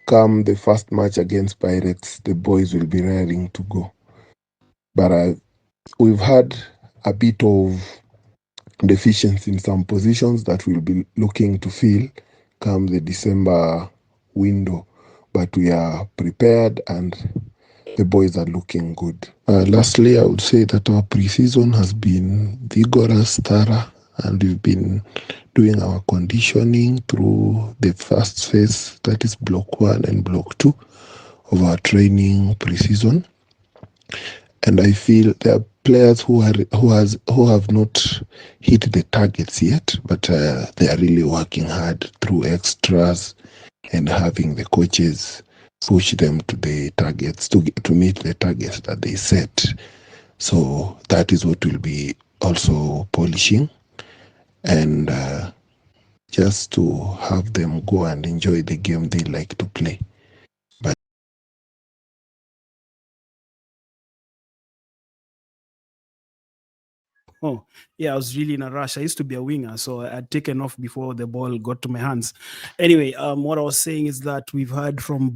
come the first match against Pirates, the boys will be raring to go. But we've had a bit of deficiency in some positions that we'll be looking to fill come the December window. But we are prepared and the boys are looking good. Lastly, I would say that our pre-season has been vigorous, thorough, and we've been doing our conditioning through the first phase, that is Block 1 and Block 2 of our training pre-season. And I feel there are players who have not hit the targets yet, but they are really working hard through extras and having the coaches push them to the targets, to meet the targets that they set. So that is what we'll be also polishing, and just to have them go and enjoy the game they like to play. But Oh, yeah, I was really in a rush. I used to be a winger, so I'd taken off before the ball got to my hands. Anyway, what I was saying is that we've heard from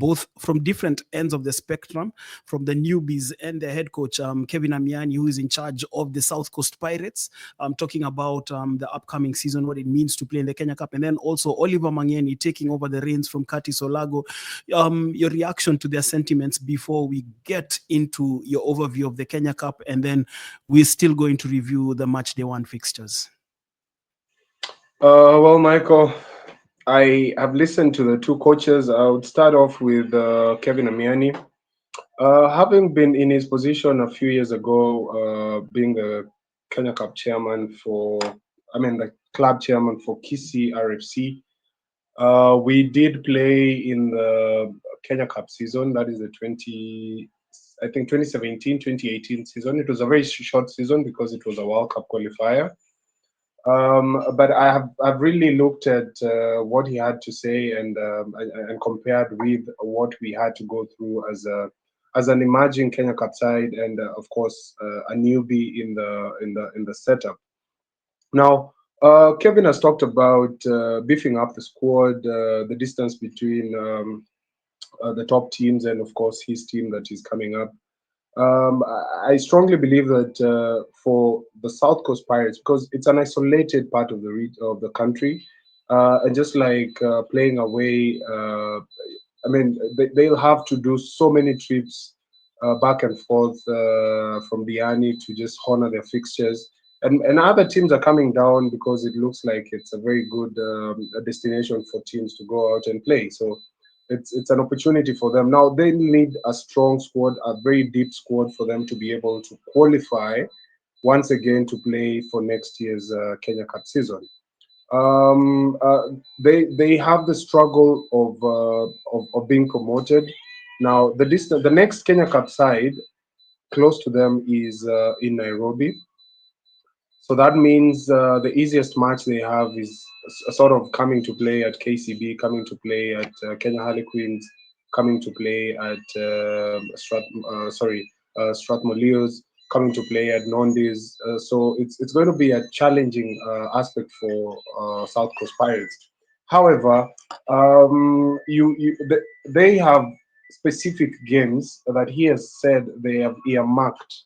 different ends of the spectrum, from the newbies and the head coach, Kevin Amiani, who is in charge of the South Coast Pirates, talking about the upcoming season, what it means to play in the Kenya Cup, and then also Oliver Mangeni taking over the reins from Curtis Olago. Your reaction to their sentiments before we get into your overview of the Kenya Cup, and then we're still going to review the match day one fixtures. Well, Michael, I have listened to the two coaches. I would start off with Kevin Amiani. Having been in his position a few years ago, being the Kenya Cup chairman the club chairman for Kisii RFC, we did play in the Kenya Cup season. That is the 2017-2018 season. It was a very short season because it was a World Cup qualifier. But I've really looked at what he had to say and compared with what we had to go through as an emerging Kenya Cup side, and of course a newbie in the setup. Now, Kevin has talked about beefing up the squad, the distance between the top teams, and of course his team that is coming up. I strongly believe that for the South Coast Pirates, because it's an isolated part of the country, and just like playing away, they'll have to do so many trips back and forth from Diani to just honor their fixtures. And other teams are coming down because it looks like it's a very good destination for teams to go out and play. So it's an opportunity for them. Now they need a strong squad, a very deep squad for them to be able to qualify once again to play for next year's Kenya Cup season. They have the struggle of being promoted. Now the next Kenya Cup side close to them is in Nairobi. So that means the easiest match they have is sort of coming to play at KCB, coming to play at Kenya Harlequins, coming to play at Strathmore Leos, coming to play at Nondis. So it's going to be a challenging aspect for South Coast Pirates. However, they have specific games that he has said they have earmarked,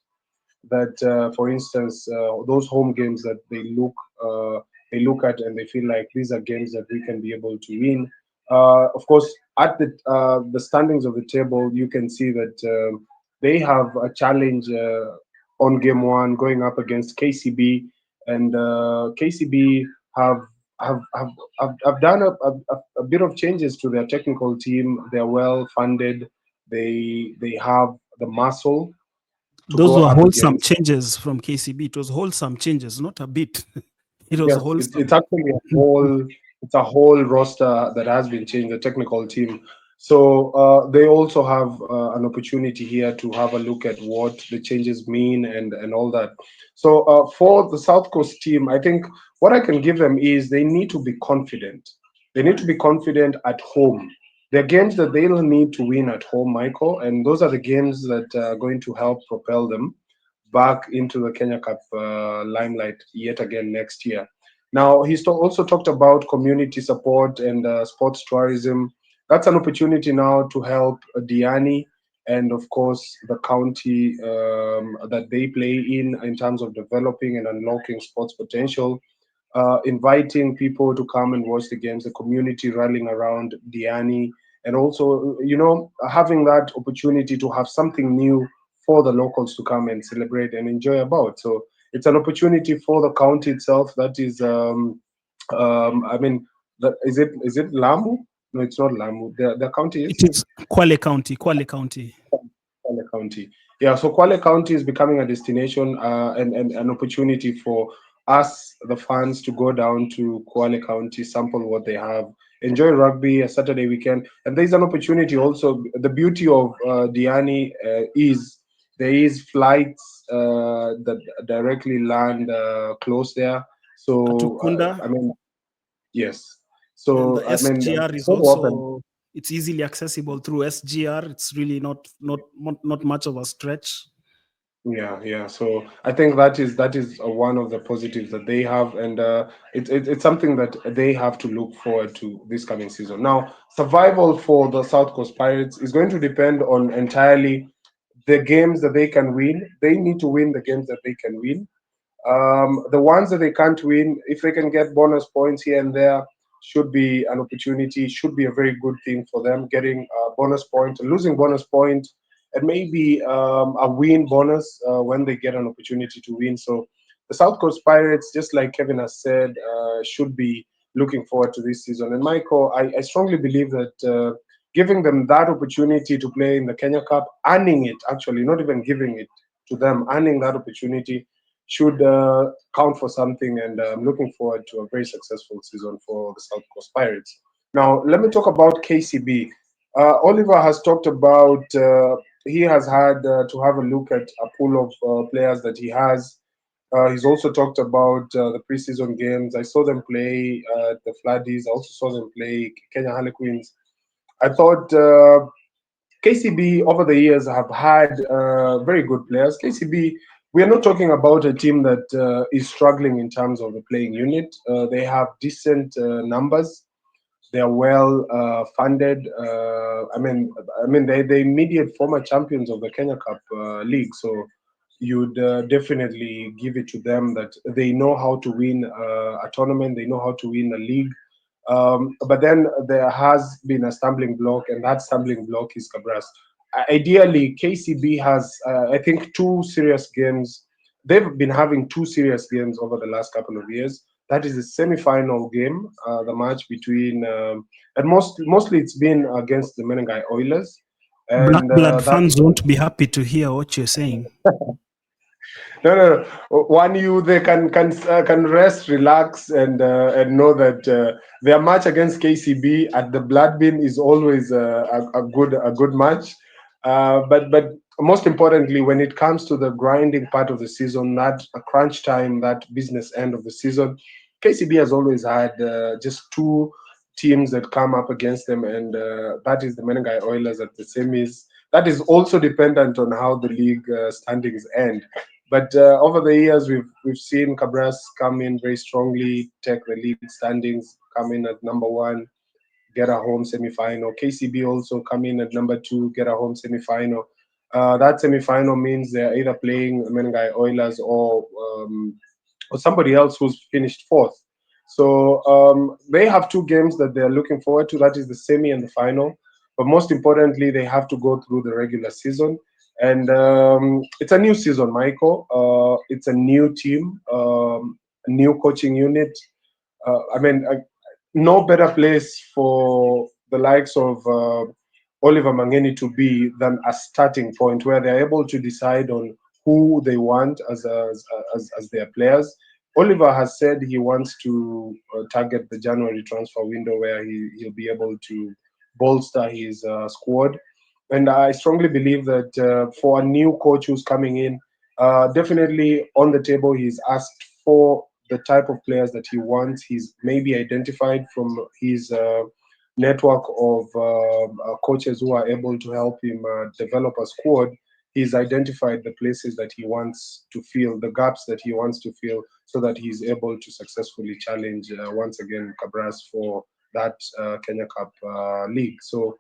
that for instance those home games that they look at and they feel like these are games that we can be able to win. Of course, at the standings of the table, you can see that they have a challenge on game one going up against KCB, and KCB have have done a bit of changes to their technical team. They're well funded. They have the muscle to Those go were up wholesome against. changes from KCB. It was wholesome changes, not a bit. It was Yes, wholesome. it's actually a whole roster that has been changed, the technical team. So they also have an opportunity here to have a look at what the changes mean and all that. So for the South Coast team, I think what I can give them is they need to be confident. They need to be confident at home. There are games that they'll need to win at home, Michael, and those are the games that are going to help propel them back into the Kenya Cup limelight yet again next year. Now, also talked about community support and sports tourism. That's an opportunity now to help Diani and, of course, the county that they play in terms of developing and unlocking sports potential. Inviting people to come and watch the games, the community rallying around Diani, and also, having that opportunity to have something new for the locals to come and celebrate and enjoy about. So it's an opportunity for the county itself. That is, is it Lamu? No, it's not Lamu. The county It is is Kwale County. Kwale County. Kwale County. Yeah, so Kwale County is becoming a destination and an opportunity for us, the fans, to go down to Kwale County, sample what they have, enjoy rugby a Saturday weekend. And there's an opportunity also. The beauty of Diani is there is flights that directly land close there. So, Katukunda. yes. And So, the SGR is so often, also, it's easily accessible through SGR. It's really not much of a stretch. Yeah. So I think that is one of the positives that they have, and it's something that they have to look forward to this coming season. Now, survival for the South Coast Pirates is going to depend on entirely the games that they can win. They need to win the games that they can win. The ones that they can't win, if they can get bonus points here and there, should be an opportunity, should be a very good thing for them. Getting a bonus point, losing bonus point, and maybe a win bonus when they get an opportunity to win. So the South Coast Pirates, just like Kevin has said, should be looking forward to this season. And Michael, I strongly believe that giving them that opportunity to play in the Kenya Cup, earning it actually, not even giving it to them, earning that opportunity should count for something, and I'm looking forward to a very successful season for the South Coast Pirates. Now, let me talk about KCB. Oliver has talked about he has had to have a look at a pool of players that he has. He's also talked about the preseason games. I saw them play the Floodies. I also saw them play Kenya Harlequins. I thought KCB over the years have had very good players. KCB, we are not talking about a team that is struggling in terms of the playing unit. They have decent numbers. They are well funded. They immediate former champions of the Kenya Cup League. So you'd definitely give it to them that they know how to win a tournament. They know how to win a league. But then there has been a stumbling block, and that stumbling block is Cabras. Ideally, KCB has, I think, two serious games. They've been having two serious games over the last couple of years. That is the semi-final game, the match between, and mostly it's been against the Menengai Oilers, Black and blood that fans won't be happy to hear what you're saying. no. One, you they can rest, relax, and know that their match against KCB at the Blood Bin is always a good match. But most importantly, when it comes to the grinding part of the season, that a crunch time, that business end of the season, KCB has always had just two teams that come up against them, and that is the Menengai Oilers at the semis. That is also dependent on how the league standings end. But over the years, we've seen Cabras come in very strongly, take the league standings, come in at number one, get a home semi-final. KCB also come in at number two, get a home semi-final. That semi-final means they're either playing Menengai Oilers or somebody else who's finished fourth. So they have two games that they're looking forward to. That is the semi and the final. But most importantly, they have to go through the regular season. And it's a new season, Michael. It's a new team, a new coaching unit. No better place for the likes of Oliver Mangeni to be than a starting point where they're able to decide on who they want as their players. Oliver has said he wants to target the January transfer window where he'll be able to bolster his squad. And I strongly believe that for a new coach who's coming in, definitely on the table, he's asked for the type of players that he wants. He's maybe identified from his network of coaches who are able to help him develop a squad. He's identified the places that he wants to fill, the gaps that he wants to fill, so that he's able to successfully challenge once again Cabras for that Kenya Cup league. So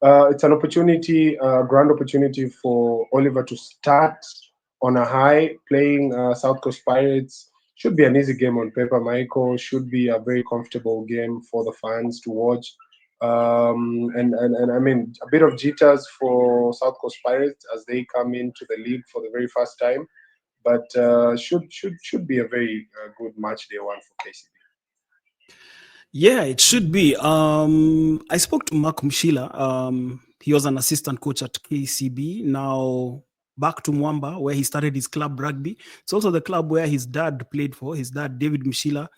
it's an opportunity, a grand opportunity for Oliver to start on a high, playing South Coast Pirates. Should be an easy game on paper, Michael. Should be a very comfortable game for the fans to watch. And I mean, a bit of jitters for South Coast Pirates as they come into the league for the very first time, but should be a very good match day one for KCB. Yeah, it should be. I spoke to Mark Mshila. He was an assistant coach at KCB. Now back to Mwamba, where he started his club Rugby. It's also the club where his dad played for. His dad, David Mshila,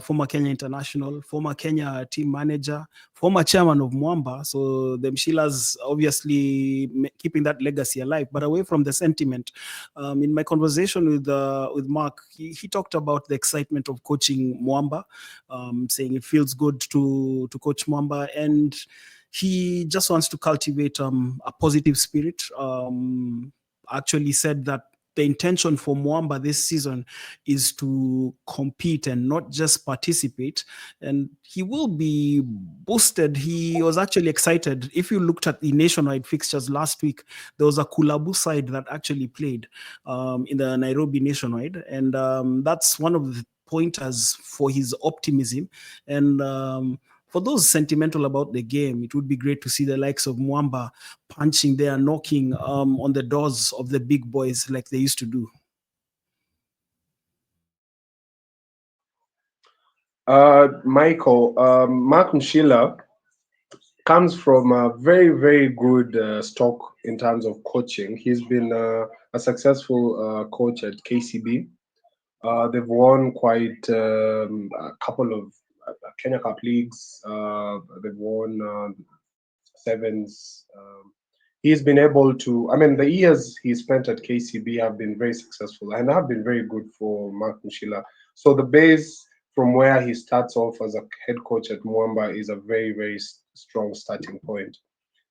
former Kenya international, former Kenya team manager, former chairman of Mwamba. So the Mshilas obviously keeping that legacy alive. But away from the sentiment, in my conversation with Mark, he talked about the excitement of coaching Mwamba, saying it feels good to coach Mwamba, and he just wants to cultivate a positive spirit, actually said that the intention for Mwamba this season is to compete and not just participate. And he will be boosted. He was actually excited. If you looked at the nationwide fixtures last week, there was a Kulabu side that actually played in the Nairobi nationwide. And that's one of the pointers for his optimism. And for those sentimental about the game, it would be great to see the likes of Mwamba punching there, knocking on the doors of the big boys like they used to do. Michael, Mark Mshila comes from a very, very good stock in terms of coaching. He's been a successful coach at KCB. They've won quite a couple of Kenya Cup leagues. They've won sevens. He's been able to, I mean, the years he spent at KCB have been very successful and have been very good for Mark Mshila. So the base from where he starts off as a head coach at Mwamba is a very, very strong starting point.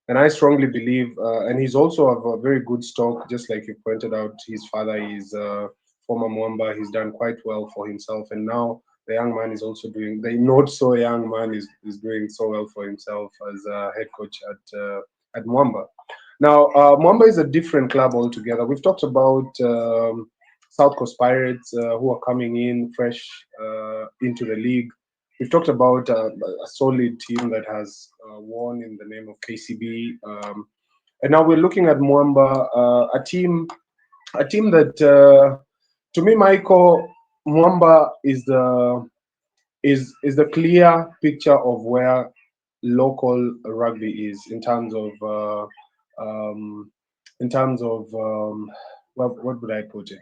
And I strongly believe, and he's also of a very good stock, just like you pointed out, his father is former Mwamba. He's done quite well for himself. And now the young man is also doing, the not so young man is doing so well for himself as a head coach at Mwamba. Now, Mwamba is a different club altogether. We've talked about South Coast Pirates who are coming in fresh into the league. We've talked about a solid team that has won in the name of KCB, and now we're looking at Mwamba, a team that, to me, Michael, Mwamba is the clear picture of where local rugby is in terms of what would I put it?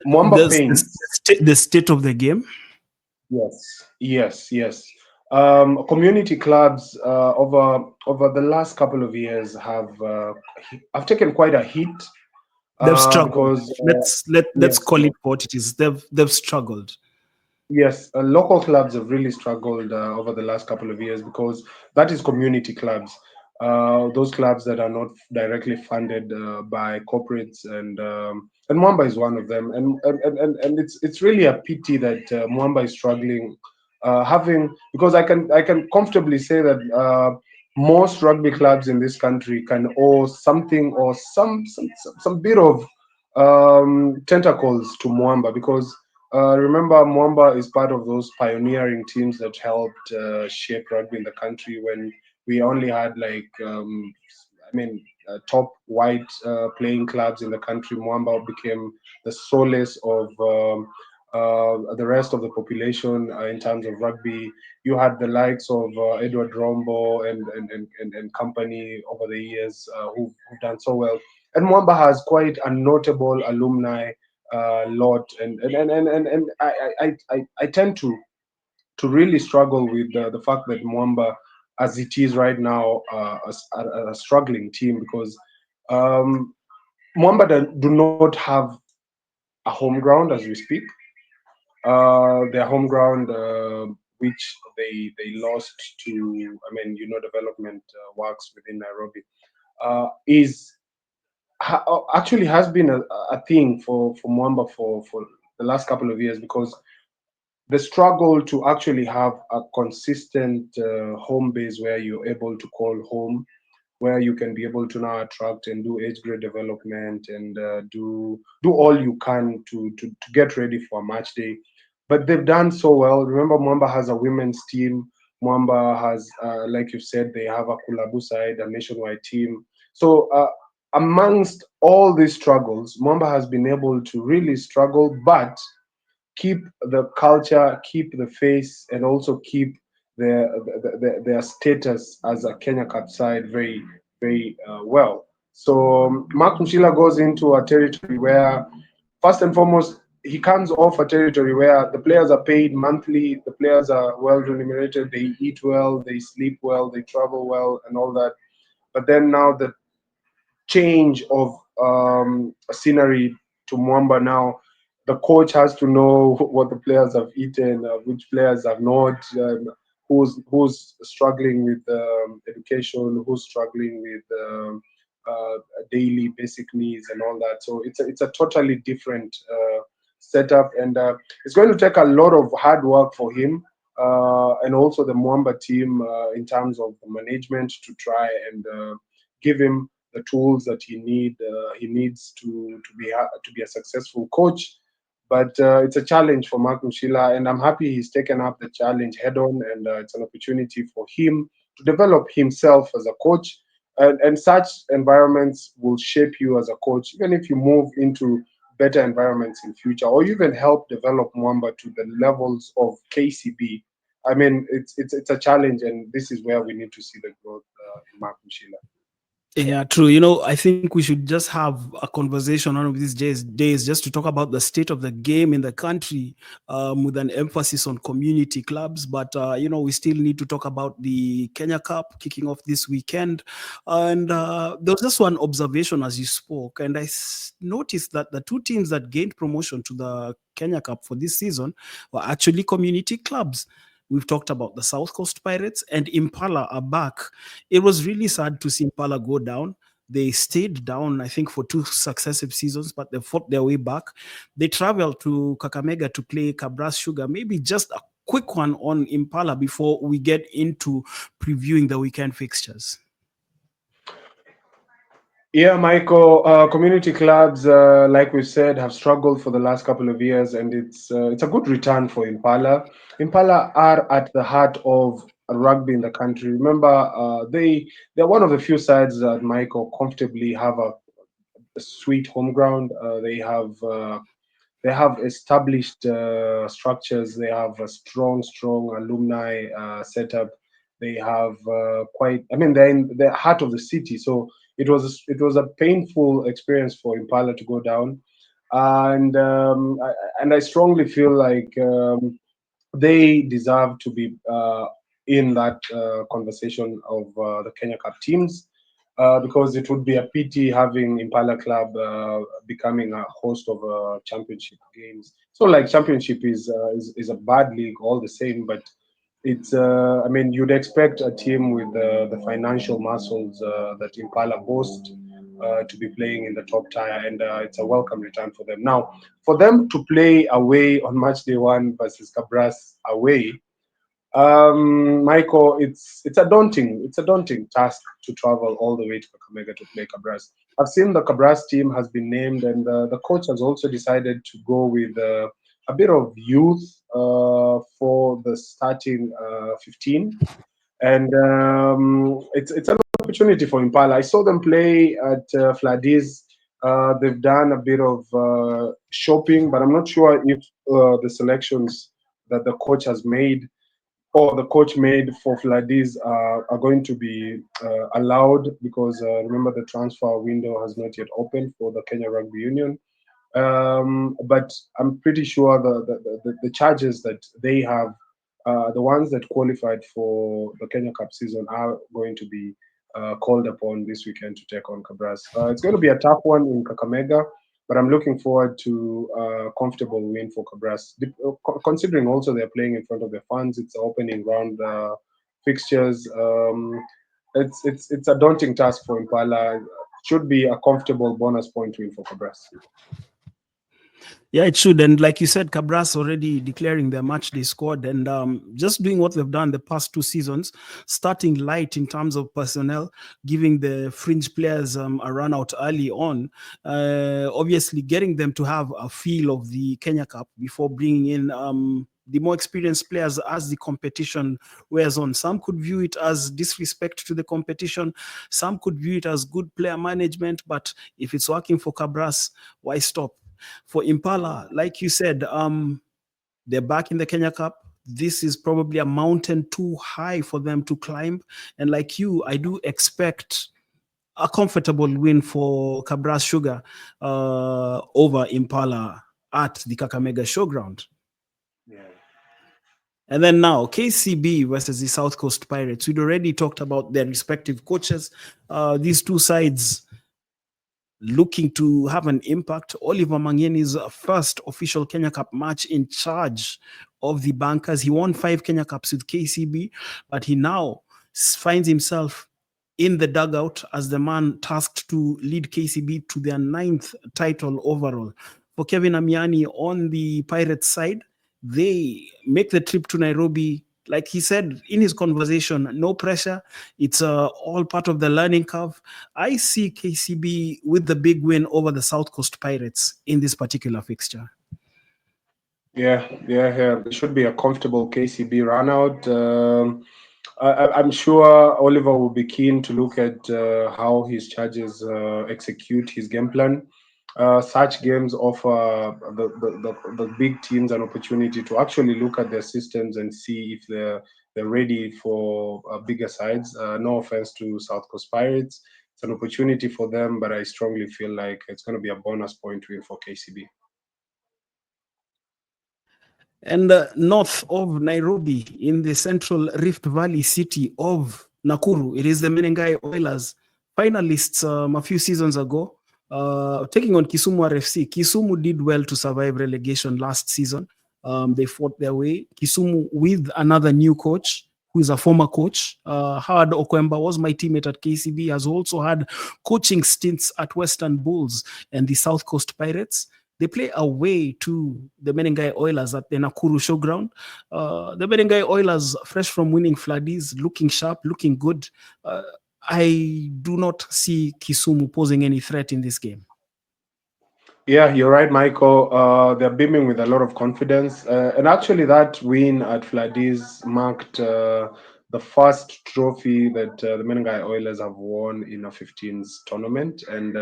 Mwamba paints The state of the game. Yes. Community clubs over the last couple of years have taken quite a hit. They've struggled. Because Let's call it what it is. They've struggled. Yes, local clubs have really struggled over the last couple of years because that is community clubs. Those clubs that are not directly funded by corporates, and Mwamba is one of them. And it's really a pity that Mwamba is struggling, having, because I can comfortably say that most rugby clubs in this country can owe something or some bit of tentacles to Mwamba, because remember, Mwamba is part of those pioneering teams that helped shape rugby in the country when we only had top white playing clubs in the country. Mwamba became the solace of the rest of the population in terms of rugby. You had the likes of Edward Rombo and company over the years who've done so well. And Mwamba has quite a notable alumni lot, and I tend to really struggle with the fact that Mwamba, as it is right now, a struggling team, because Mwamba do not have a home ground as we speak. Their home ground, which they lost to, development works within Nairobi, is actually has been a thing for Mwamba for the last couple of years, because the struggle to actually have a consistent home base where you're able to call home, where you can be able to now attract and do age grade development and do all you can to get ready for a match day. But they've done so well. Remember, Mwamba has a women's team. Mwamba has, like you said, they have a Kulabu side, a nationwide team. So amongst all these struggles, Mwamba has been able to really struggle, but keep the culture, keep the face, and also keep their status as a Kenya Cup side very, very well. So Mark Mshila goes into a territory where, first and foremost, he comes off a territory where the players are paid monthly, the players are well remunerated, they eat well, they sleep well, they travel well, and all that. But then now the change of scenery to Mwamba now, the coach has to know what the players have eaten, which players have not, who's struggling with education, who's struggling with daily basic needs and all that. So it's a totally different setup, and it's going to take a lot of hard work for him and also the Mwamba team in terms of the management to try and give him the tools that he needs to be a successful coach. But it's a challenge for Mark Mushila, and I'm happy he's taken up the challenge head on, and it's an opportunity for him to develop himself as a coach. And such environments will shape you as a coach, even if you move into better environments in future, or even help develop Mwamba to the levels of KCB. I mean, it's a challenge, and this is where we need to see the growth in Mark Mushila. Yeah, true. I think we should just have a conversation one of these days just to talk about the state of the game in the country with an emphasis on community clubs. But, we still need to talk about the Kenya Cup kicking off this weekend. And there was just one observation as you spoke. And I noticed that the two teams that gained promotion to the Kenya Cup for this season were actually community clubs. We've talked about the South Coast Pirates, and Impala are back. It was really sad to see Impala go down. They stayed down, I think, for 2 successive seasons, but they fought their way back. They traveled to Kakamega to play Kabras Sugar. Maybe just a quick one on Impala before we get into previewing the weekend fixtures. Yeah, Michael. Community clubs, like we said, have struggled for the last couple of years, and it's a good return for Impala. Impala are at the heart of rugby in the country. Remember, they're one of the few sides that Michael comfortably have a sweet home ground. They have established structures. They have a strong alumni setup. They have quite. I mean, they're in the heart of the city, so it was a painful experience for Impala to go down, and I strongly feel like they deserve to be in that conversation of the Kenya Cup teams. Because it would be a pity having Impala Club becoming a host of championship games. So, like, championship is a bad league all the same, but it's I mean, you'd expect a team with the financial muscles that Impala boast to be playing in the top tier, and it's a welcome return for them. Now, for them to play away on match day 1 versus Cabras away, Michael, it's a daunting task to travel all the way to Kakamega to play Cabras. I've seen the Cabras team has been named, and the coach has also decided to go with a bit of youth for the starting 15, and it's an opportunity for Impala. I saw them play at Fladiz. They've done a bit of shopping, but I'm not sure if the selections that the coach has made or the coach made for Fladiz are going to be allowed, because remember, the transfer window has not yet opened for the Kenya Rugby Union. But I'm pretty sure the charges that they have, the ones that qualified for the Kenya Cup season, are going to be called upon this weekend to take on Cabras. It's going to be a tough one in Kakamega, but I'm looking forward to a comfortable win for Cabras. Considering also they're playing in front of their fans, it's opening round fixtures. It's a daunting task for Impala. Should be a comfortable bonus point win for Cabras. Yeah, it should. And like you said, Cabras already declaring their match day squad, and just doing what they've done the past 2 seasons, starting light in terms of personnel, giving the fringe players a run out early on, obviously getting them to have a feel of the Kenya Cup before bringing in the more experienced players as the competition wears on. Some could view it as disrespect to the competition. Some could view it as good player management. But if it's working for Cabras, why stop? For Impala, like you said, they're back in the Kenya Cup. This is probably a mountain too high for them to climb. And like you, I do expect a comfortable win for Cabras Sugar over Impala at the Kakamega Showground. Yeah. And then now, KCB versus the South Coast Pirates. We'd already talked about their respective coaches. These two sides looking to have an impact. Oliver Mangeni's first official Kenya Cup match in charge of the Bankers. He won 5 Kenya Cups with KCB, but he now finds himself in the dugout as the man tasked to lead KCB to their 9th title overall. For Kevin Amiani on the Pirates side, they make the trip to Nairobi. Like he said in his conversation, no pressure. It's all part of the learning curve. I see KCB with the big win over the South Coast Pirates in this particular fixture. Yeah. It should be a comfortable KCB run out. I'm sure Oliver will be keen to look at how his charges execute his game plan. Such games offer the big teams an opportunity to actually look at their systems and see if they're ready for bigger sides. No offense to South Coast Pirates, it's an opportunity for them, but I strongly feel like it's going to be a bonus point win for KCB. And north of Nairobi, in the central Rift Valley city of Nakuru, it is the Menengai Oilers, finalists a few seasons ago, taking on Kisumu RFC. Kisumu did well to survive relegation last season. They fought their way. Kisumu with another new coach, who is a former coach. Howard Okwemba was my teammate at KCB, has also had coaching stints at Western Bulls and the South Coast Pirates. They play away to the Menengai Oilers at the Nakuru Showground. The Menengai Oilers, fresh from winning Fladis, looking sharp, looking good. I do not see Kisumu posing any threat in this game. Yeah, you're right, Michael. They're beaming with a lot of confidence. And actually, that win at Fladis marked the first trophy that the Menengai Oilers have won in a 15s tournament. And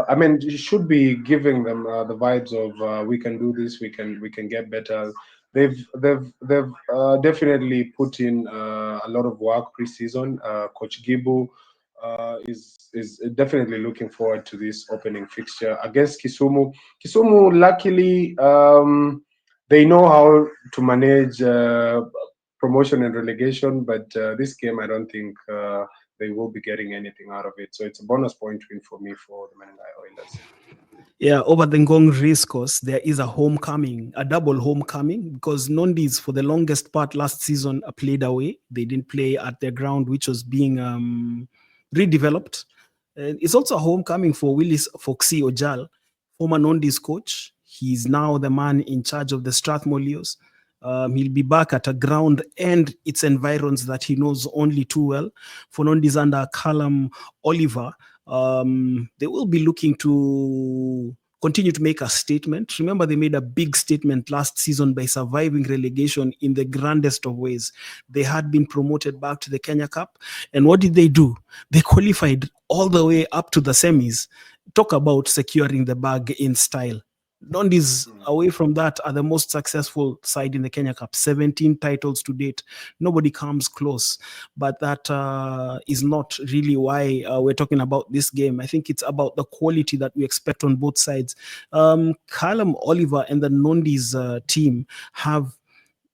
I mean, it should be giving them the vibes of we can do this, we can get better. They've definitely put in a lot of work preseason. Coach Gibu is definitely looking forward to this opening fixture against Kisumu. Kisumu, luckily, they know how to manage promotion and relegation, but this game, I don't think they will be getting anything out of it. So it's a bonus point win for me for the Menengai Oilers. Yeah, over the Ngong race course, there is a homecoming, a double homecoming, because Nondis, for the longest part last season, played away. They didn't play at their ground, which was being redeveloped. It's also a homecoming for Willis Foxy Ojal, former Nondis coach. He's now the man in charge of the Strathmore Leos. He'll be back at a ground and its environs that he knows only too well. For Nondis under Callum Oliver, they will be looking to continue to make a statement. Remember, they made a big statement last season by surviving relegation in the grandest of ways. They had been promoted back to the Kenya Cup. And what did they do? They qualified all the way up to the semis. Talk about securing the bag in style. Nondis, away from that, are the most successful side in the Kenya Cup. 17 titles to date. Nobody comes close. But that is not really why we're talking about this game. I think it's about the quality that we expect on both sides. Callum Oliver and the Nondis team have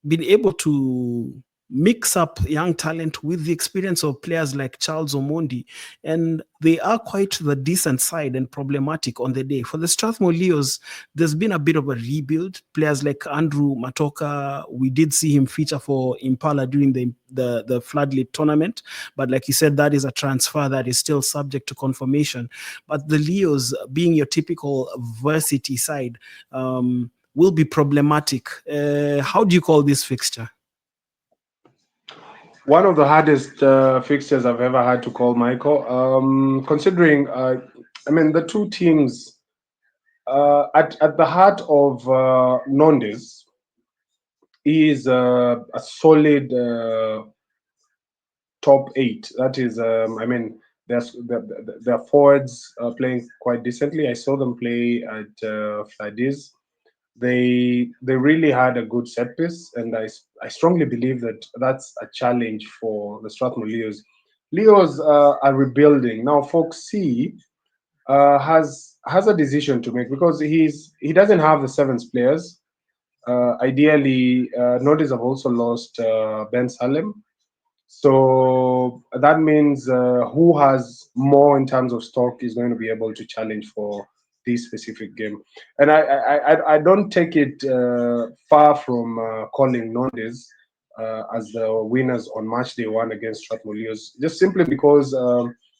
been able to mix up young talent with the experience of players like Charles Omondi, and they are quite the decent side and problematic on the day. For the Strathmore Leos, there's been a bit of a rebuild. Players like Andrew Matoka, we did see him feature for Impala during the Floodlit tournament, but like you said, that is a transfer that is still subject to confirmation. But the Leos, being your typical varsity side, will be problematic. How do you call this fixture? One of the hardest fixtures I've ever had to call, Michael. Considering, I mean, the two teams at the heart of Nondis is a solid top 8. That is, I mean, their forwards playing quite decently. I saw them play at Fladis. They really had a good set piece, and I strongly believe that that's a challenge for the Strathmore Leos. Leos are rebuilding now. Foxy has a decision to make because he doesn't have the sevens players. Ideally, Nordis have also lost Ben Salem, so that means who has more in terms of stock is going to be able to challenge for this specific game. And I don't take it far from calling Nondis. as the winners on match day 1 against Strathmore, just simply because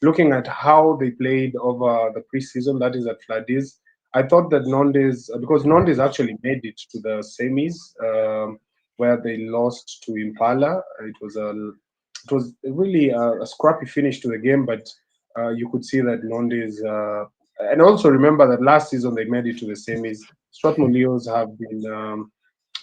looking at how they played over the preseason, that is at Fladis, I thought that Nondes, because Nondes actually made it to the semis, where they lost to Impala. It was really a scrappy finish to the game, but you could see that Nondes, and also remember that last season they made it to the semis. Strathmore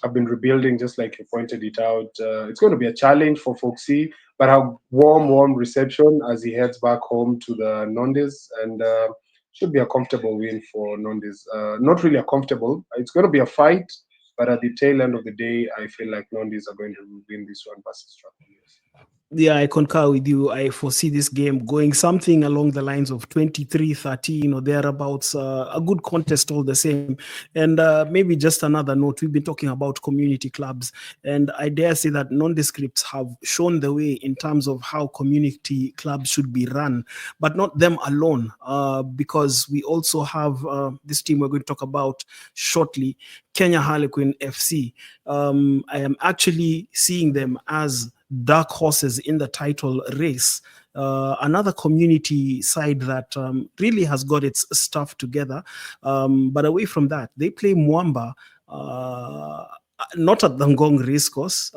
have been rebuilding, just like you pointed it out. It's going to be a challenge for Foxy, but a warm reception as he heads back home to the Nondes, and should be a comfortable win for Nondes. Not really a comfortable. It's going to be a fight, but at the tail end of the day, I feel like Nondes are going to win this one versus Strathmore. Yeah, I concur with you. I foresee this game going something along the lines of 23-13 or thereabouts. A good contest all the same. And maybe just another note, we've been talking about community clubs, and I dare say that nondescripts have shown the way in terms of how community clubs should be run, but not them alone, because we also have this team we're going to talk about shortly, Kenya Harlequin FC. I am actually seeing them as dark horses in the title race. Another community side that really has got its stuff together. But away from that, they play Mwamba, not at the Ngong Racecourse,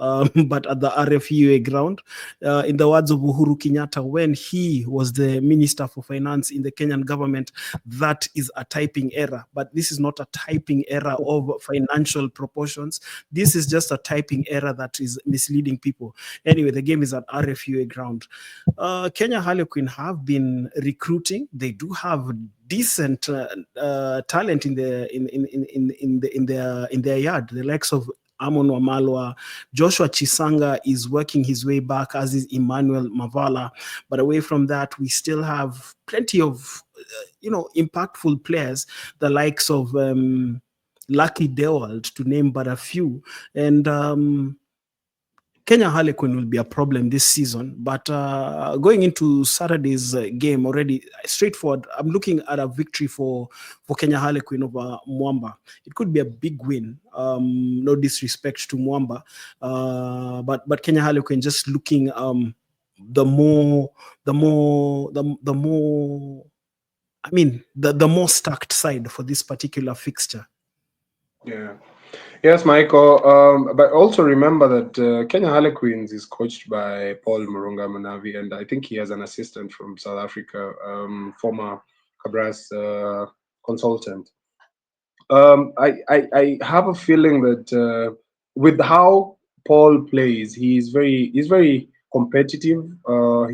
but at the RFUA ground. In the words of Uhuru Kenyatta, when he was the Minister for Finance in the Kenyan government, that is a typing error. But this is not a typing error of financial proportions. This is just a typing error that is misleading people. Anyway, the game is at RFUA ground. Kenya Harlequin have been recruiting. They do have decent talent in their yard. The likes of Amon Wamalwa, Joshua Chisanga is working his way back, as is Emmanuel Mavala. But away from that, we still have plenty of impactful players, the likes of Lucky Dewald, to name but a few. And Kenya Harlequin will be a problem this season, but going into Saturday's game already, straightforward, I'm looking at a victory for Kenya Harlequin over Mwamba. It could be a big win. No disrespect to Mwamba, but Kenya Harlequin just looking the more stacked side for this particular fixture. Yeah. Yes, Michael. But also remember that Kenya Harlequins is coached by Paul Murunga Manavi, and I think he has an assistant from South Africa, former Cabras consultant. I have a feeling that with how Paul plays, he's very competitive.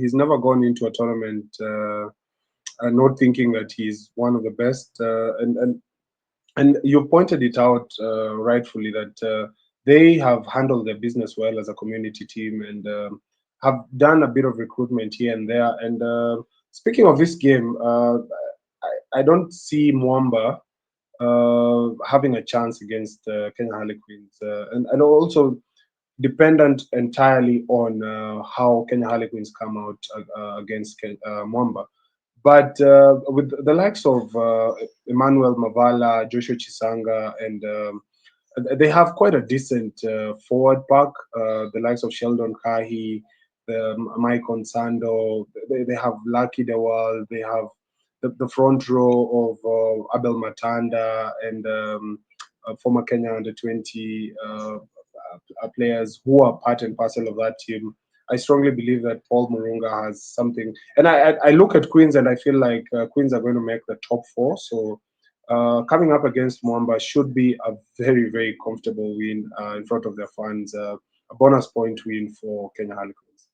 He's never gone into a tournament not thinking that he's one of the best, and you pointed it out rightfully that they have handled their business well as a community team and have done a bit of recruitment here and there. And speaking of this game, I don't see Mwamba having a chance against Kenya Harlequins, and also dependent entirely on how Kenya Harlequins come out against Mwamba. But with the likes of Emmanuel Mavala, Joshua Chisanga, and they have quite a decent forward pack. The likes of Sheldon Kahi, Mike Onsando, they have Lucky Dewal, they have the front row of Abel Matanda and former Kenya under-20 players who are part and parcel of that team. I strongly believe that Paul Murunga has something. And I look at Queens and I feel like Queens are going to make the top 4. So coming up against Mwamba should be a very, very comfortable win in front of their fans. A bonus point win for Kenya Harlequins.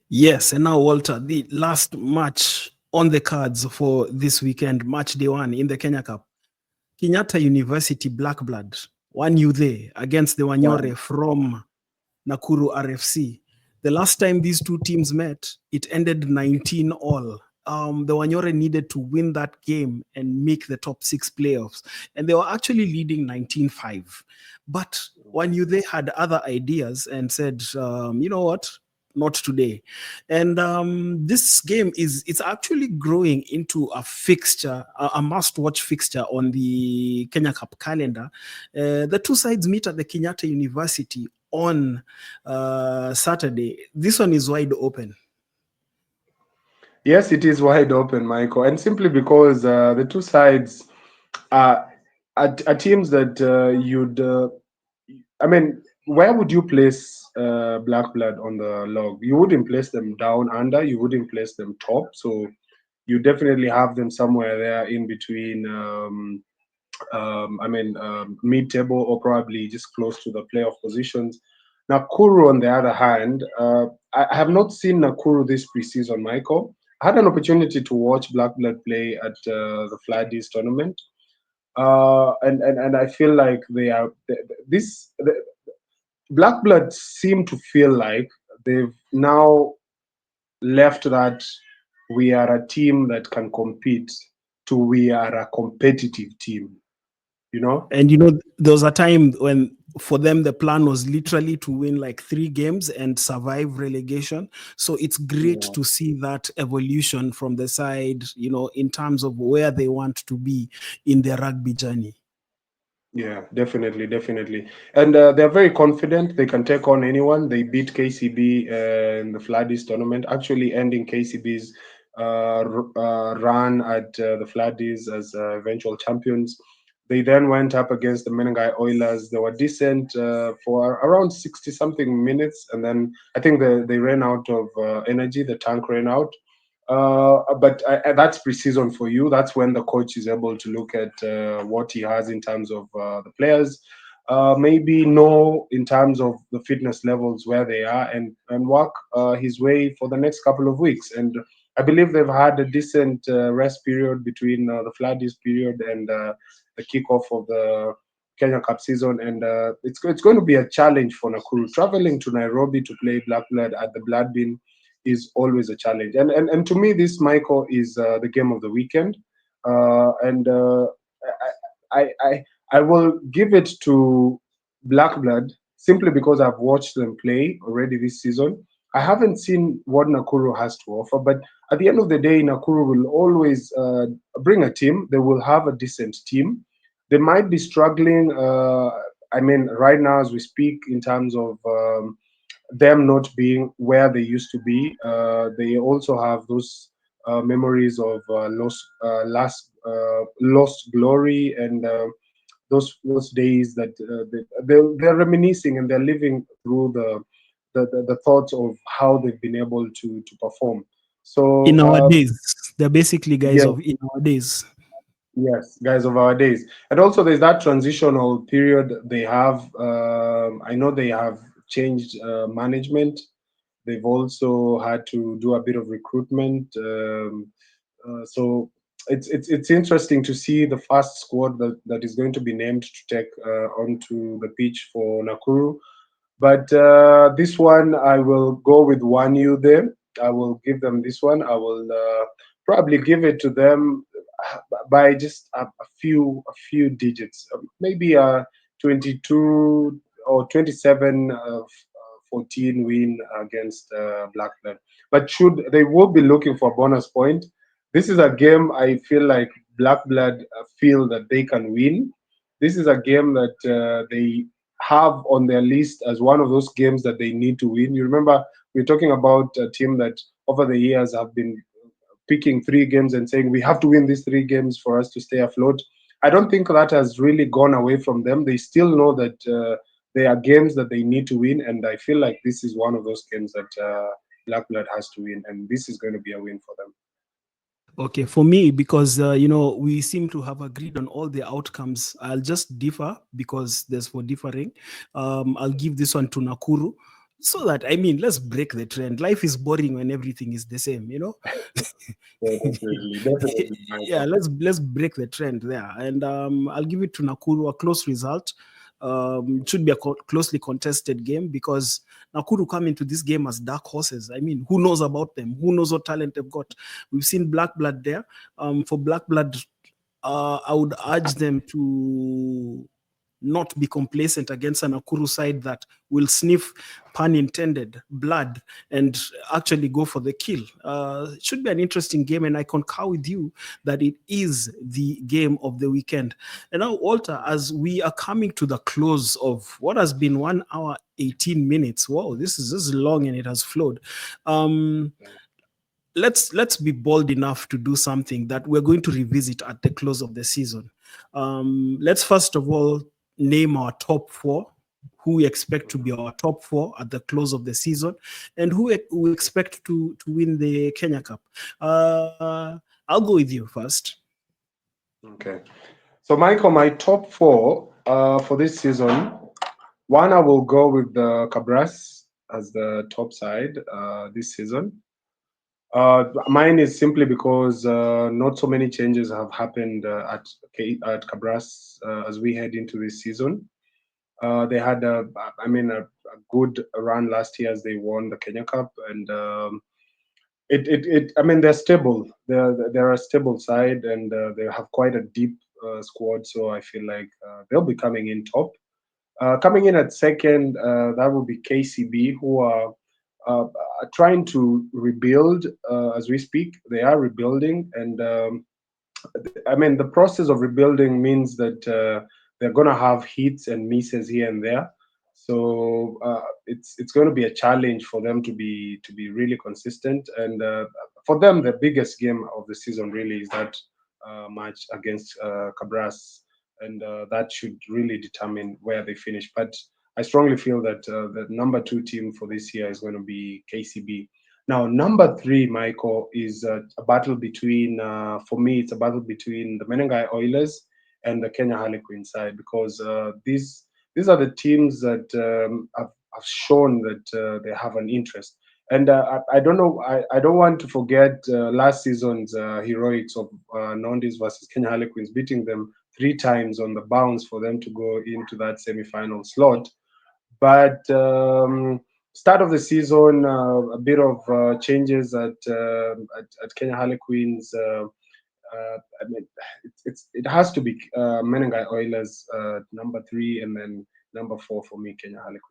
Yes, and now, Walter, the last match on the cards for this weekend, match day 1 in the Kenya Cup. Kenyatta University Black Blood, 1-0 there against the Wanyore from Nakuru RFC. The last time these two teams met, it ended 19-all. The Wanyore needed to win that game and make the top 6 playoffs. And they were actually leading 19-5. But Wanyude had other ideas and said, you know what? Not today. And this game it's actually growing into a fixture, a must-watch fixture on the Kenya Cup calendar. The two sides meet at the Kenyatta University on Saturday. This one is wide open. Yes, it is wide open, Michael, and simply because the two sides are teams that you'd. I mean, where would you place Black Blood on the log? You wouldn't place them down under. You wouldn't place them top. So you definitely have them somewhere there in between. Mid-table or probably just close to the playoff positions. Nakuru, on the other hand, I have not seen Nakuru this preseason, Michael. I had an opportunity to watch Black Blood play at the Fladdies tournament, and I feel like they are Black Blood seem to feel like they've now left that we are a team that can compete to we are a competitive team. You know. And there was a time when for them the plan was literally to win like 3 games and survive relegation. So it's great Yeah. to see that evolution from the side, in terms of where they want to be in their rugby journey. Yeah, definitely. And they're very confident. They can take on anyone. They beat KCB in the Fladdies tournament, actually ending KCB's run at the Fladdies as eventual champions. They then went up against the Menengai Oilers. They were decent for around 60 something minutes. And then I think they ran out of energy. The tank ran out. But that's preseason for you. That's when the coach is able to look at what he has in terms of the players, maybe know in terms of the fitness levels where they are, and work his way for the next couple of weeks. And I believe they've had a decent rest period between the Fladdies period and the kickoff of the Kenya Cup season, and it's going to be a challenge for Nakuru. Traveling to Nairobi to play Black Blood at the Blood Bin is always a challenge. And to me, this, Michael, is the game of the weekend. And I will give it to Black Blood simply because I've watched them play already this season. I haven't seen what Nakuru has to offer, but at the end of the day, Nakuru will always bring a team. They will have a decent team. They might be struggling. Right now as we speak, in terms of them not being where they used to be. They also have those memories of lost glory, and those days that they're reminiscing, and they're living through the thoughts of how they've been able to perform. So In our days, they're basically guys yeah, of in our days. yes, guys of our days. And also there's that transitional period they have. I know they have changed management. They've also had to do a bit of recruitment. So it's interesting to see the first squad that is going to be named to take onto the pitch for Nakuru. But this one, I will go with one U there. I will give them this one. I will probably give it to them by just a few digits, maybe a 22 or 27 14 win against Blackburn. But should they will be looking for a bonus point. This is a game I feel like Black Blood feel that they can win. This is a game that they have on their list as one of those games that they need to win. You remember we're talking about a team that over the years have been picking 3 games and saying we have to win these 3 games for us to stay afloat. I don't think that has really gone away from them. They still know that there are games that they need to win, and I feel like this is one of those games that Black Blood has to win, and this is going to be a win for them. Okay, for me, because we seem to have agreed on all the outcomes, I'll just differ because there's for differing. I'll give this one to Nakuru, so that let's break the trend. Life is boring when everything is the same, Definitely. Yeah, let's break the trend there, and I'll give it to Nakuru, a close result. It should be a closely contested game because Nakuru come into this game as dark horses. Who knows about them? Who knows what talent they've got? We've seen Black Blood there. For Black Blood, I would urge them to not be complacent against an Nakuru side that will sniff, pun intended, blood and actually go for the kill. It should be an interesting game, and I concur with you that it is the game of the weekend. And now, Walter, as we are coming to the close of what has been 1 hour, 18 minutes, wow, this is long and it has flowed. Let's be bold enough to do something that we're going to revisit at the close of the season. Let's first of all name our top 4, who we expect to be our top 4 at the close of the season, and who we expect to win the Kenya Cup. I'll go with you first. Okay. So, Michael, my top 4 for this season, one, I will go with the Cabras as the top side this season. Mine is simply because not so many changes have happened at Cabras as we head into this season. They had a good run last year as they won the Kenya Cup, and they're stable. They're a stable side, and they have quite a deep squad. So I feel like they'll be coming in top. Coming in at second, that would be KCB, who are trying to rebuild as we speak. They are rebuilding, and the process of rebuilding means that they're going to have hits and misses here and there. So it's going to be a challenge for them to be really consistent. And for them, the biggest game of the season really is that match against Cabras, and that should really determine where they finish. But I strongly feel that the number 2 team for this year is going to be KCB. Now, number 3, Michael, is a battle between, for me, it's a battle between the Menengai Oilers and the Kenya Harlequin side, because these are the teams that have shown that they have an interest. And I don't know, I don't want to forget last season's heroics of Nondis versus Kenya Harlequins, beating them 3 times on the bounce for them to go into that semi-final slot. But start of the season, a bit of changes at Kenya Harlequins. It has to be Menengai Oilers number 3, and then number 4 for me, Kenya Harlequins.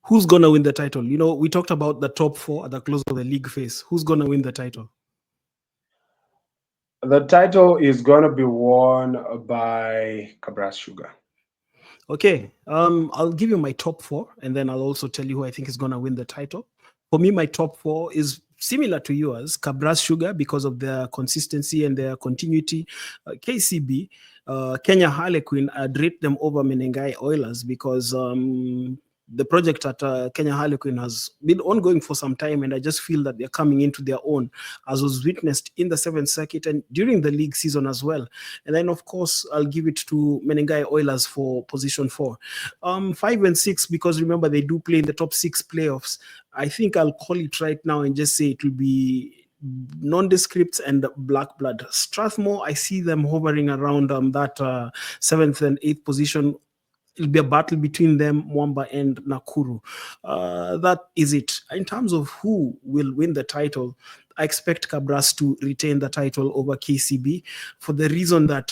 Who's gonna win the title? You know, we talked about the top 4 at the close of the league phase. Who's gonna win the title? The title is going to be won by Cabras Sugar. Okay, I'll give you my top 4, and then I'll also tell you who I think is going to win the title. For me, my top 4 is similar to yours, Cabras Sugar, because of their consistency and their continuity. KCB, Kenya Harlequin, I'd rate them over Menengai Oilers because the project at Kenya Harlequin has been ongoing for some time, and I just feel that they're coming into their own, as was witnessed in the 7th circuit and during the league season as well. And then, of course, I'll give it to Menengai Oilers for position 4. 5 and 6, because remember, they do play in the top 6 playoffs. I think I'll call it right now and just say it will be nondescripts and black blood. Strathmore, I see them hovering around that 7th and 8th position. It'll be a battle between them, Mwamba and Nakuru. That is it. In terms of who will win the title, I expect Cabras to retain the title over KCB for the reason that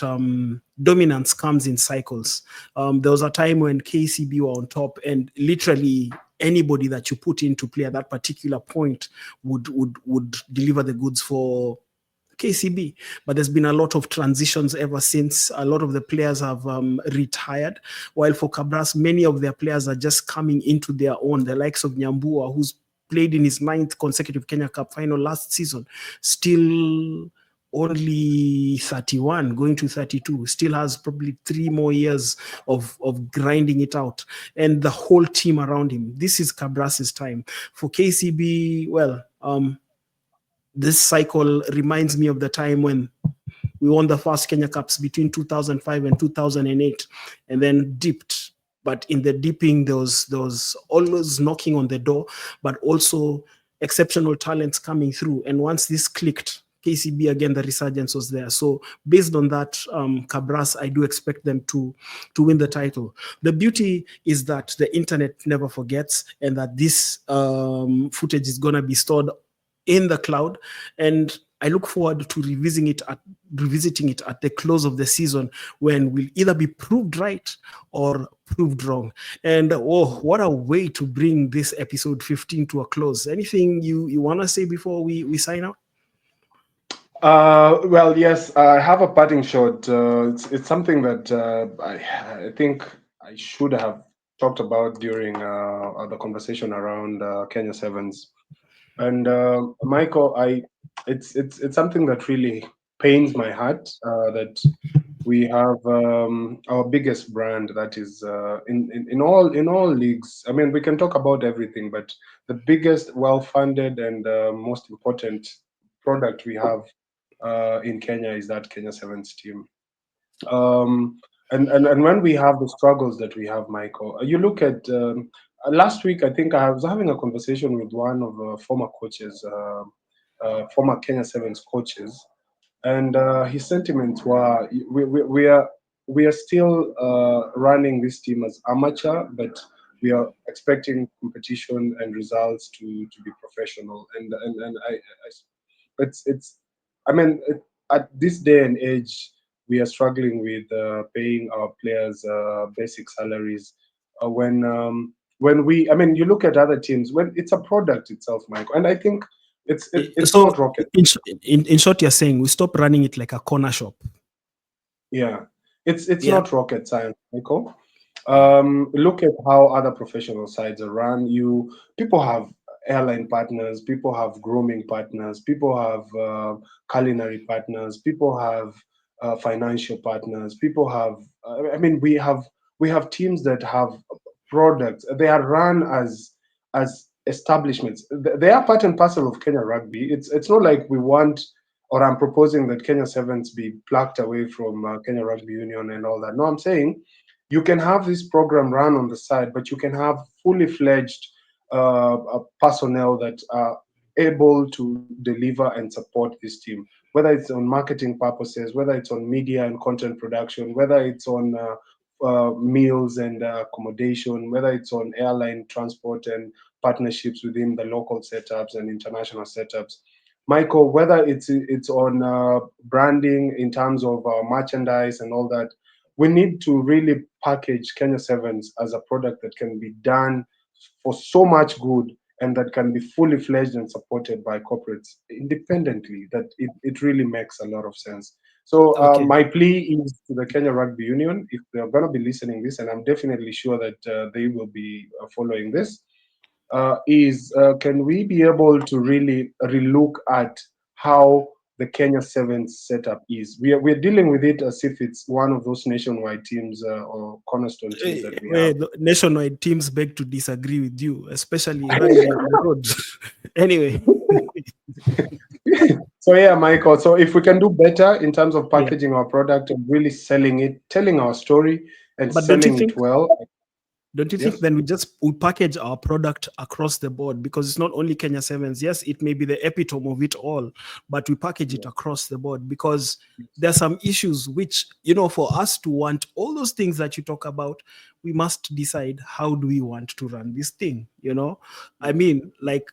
dominance comes in cycles. There was a time when KCB were on top, and literally anybody that you put in to play at that particular point would deliver the goods for KCB. But there's been a lot of transitions ever since. A lot of the players have retired, while for Cabras, many of their players are just coming into their own. The likes of Nyambua, who's played in his 9th consecutive Kenya Cup final last season, still only 31, going to 32, still has probably 3 more years of grinding it out, and the whole team around him. This is Cabras's time. For KCB, well, this cycle reminds me of the time when we won the first Kenya Cups between 2005 and 2008, and then dipped. But in the dipping, there was always knocking on the door, but also exceptional talents coming through. And once this clicked, KCB, again, the resurgence was there. So based on that, Cabras, I do expect them to win the title. The beauty is that the internet never forgets, and that this footage is going to be stored in the cloud, and I look forward to revisiting it at the close of the season, when we'll either be proved right or proved wrong. And oh, what a way to bring this episode 15 to a close. Anything you want to say before we sign out? Well, yes, I have a parting shot. It's something that I think I should have talked about during the conversation around Kenya Sevens. And Michael, it's something that really pains my heart that we have our biggest brand that is in all leagues. I mean, we can talk about everything, but the biggest, well-funded, and most important product we have in Kenya is that Kenya Sevens team. And when we have the struggles that we have, Michael, you look at last week. I think I was having a conversation with one of the former coaches, former Kenya Sevens coaches, and his sentiments were we are still running this team as amateur, but we are expecting competition and results to be professional. And it's I mean, at this day and age, we are struggling with paying our players basic salaries. When we, I mean, you look at other teams, when it's a product itself, Michael, and I think it's So not rocket. in short, you're saying we stop running it like a corner shop. Yeah, it's Yeah. not rocket science, Michael. Yeah. Look at how other professional sides are run. People have airline partners, people have grooming partners, people have culinary partners, people have financial partners, people have. I mean, we have teams that have products. They are run as establishments. They are part and parcel of Kenya Rugby. It's not like we want, or I'm proposing that Kenya Sevens be plucked away from Kenya Rugby Union and all that. No, I'm saying you can have this program run on the side, but you can have fully fledged personnel that are able to deliver and support this team, whether it's on marketing purposes, whether it's on media and content production, whether it's on meals and accommodation, whether it's on airline transport and partnerships within the local setups and international setups. Michael, whether it's on branding in terms of merchandise and all that, we need to really package Kenya Sevens as a product that can be done for so much good, and that can be fully fledged and supported by corporates independently. That it really makes a lot of sense. So Okay. my plea is to the Kenya Rugby Union, if they're going to be listening this, and I'm definitely sure that they will be following this, is can we be able to really relook at how the Kenya Sevens setup is? We're dealing with it as if it's one of those nationwide teams or cornerstone teams that we have. Well, the nationwide teams beg to disagree with you, especially rugby on the road. Anyway. So yeah, Michael. So if we can do better in terms of Yeah. packaging our product and really selling it, telling our story and But don't you selling it think well. Don't you think Yes. then we package our product across the board, because it's not only Kenya Sevens. Yes, it may be the epitome of it all, but we package it Yeah. across the board, because there are some issues which, for us to want all those things that you talk about, we must decide how do we want to run this thing. I mean, like,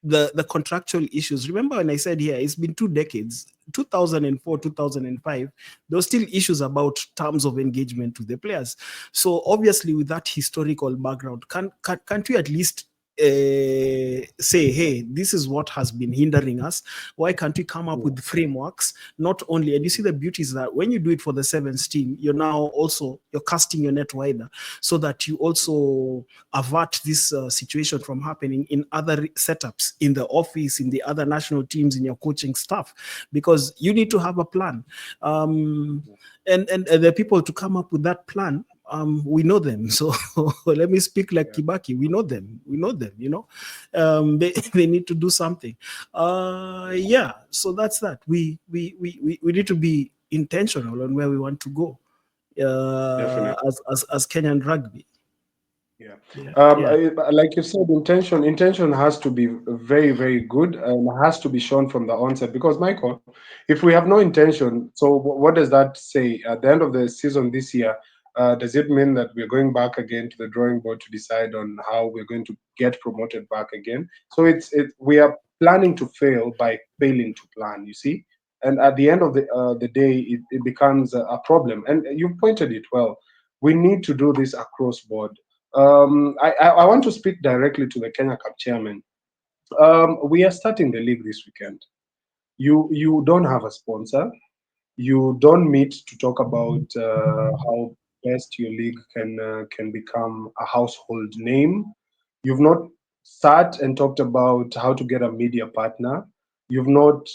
the contractual issues. Remember when I said here, it's been 2 decades, 2004, 2005, there were still issues about terms of engagement with the players. So obviously, with that historical background, can't we at least say, hey, this is what has been hindering us? Why can't we come up with frameworks? Not only, and you see the beauty is that when you do it for the Sevens team, you're casting your net wider, so that you also avert this situation from happening in other setups, in the office, in the other national teams, in your coaching staff, because you need to have a plan. And the people to come up with that plan, we know them. So let me speak like Kibaki. We know them. They need to do something. Yeah. So that's that. We need to be intentional on where we want to go Definitely. as Kenyan rugby. Yeah. Yeah. Like you said, intention has to be very, very good and has to be shown from the onset. Because Michael, if we have no intention, so what does that say? At the end of the season this year, Does it mean that we're going back again to the drawing board to decide on how we're going to get promoted back again? So we are planning to fail by failing to plan, you see. And at the end of the day, it becomes a problem. And you pointed it well. We need to do this across board. I want to speak directly to the Kenya Cup chairman. We are starting the league this weekend. You don't have a sponsor. You don't meet to talk about how best your league can become a household name. You've not sat and talked about how to get a media partner. You've not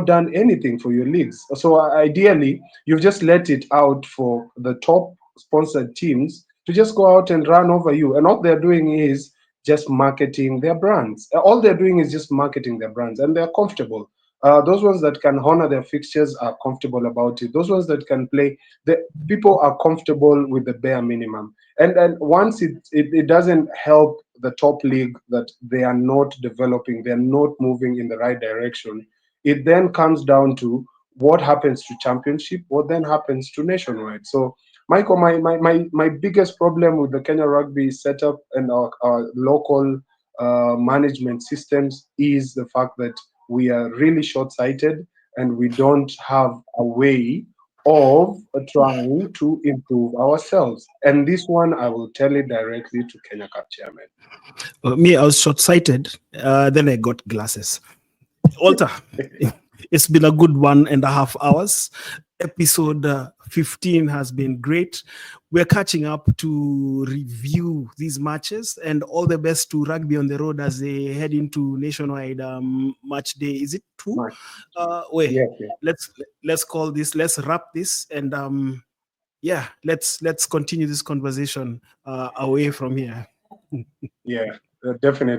done anything for your leagues. So ideally, you've just let it out for the top sponsored teams to just go out and run over you. And all they're doing is just marketing their brands. All they're doing is just marketing their brands, and they're comfortable. Those ones that can honor their fixtures are comfortable about it. Those ones that can play, the people are comfortable with the bare minimum. And once it doesn't help the top league that they are not developing, they're not moving in the right direction, it then comes down to what happens to championship, what then happens to nationwide. So Michael, my biggest problem with the Kenya rugby setup and our local management systems is the fact that we are really short-sighted and we don't have a way of trying to improve ourselves. And this one, I will tell it directly to Kenya Cup chairman. Me, I was short-sighted. Then I got glasses. Walter, it's been a good 1.5 hours. Episode 15 has been great. We're catching up to review these matches, and all the best to Rugby on the Road as they head into nationwide match day. Is it 2? Wait, Yeah. let's call this. Let's wrap this, and let's continue this conversation away from here. Yeah, definitely.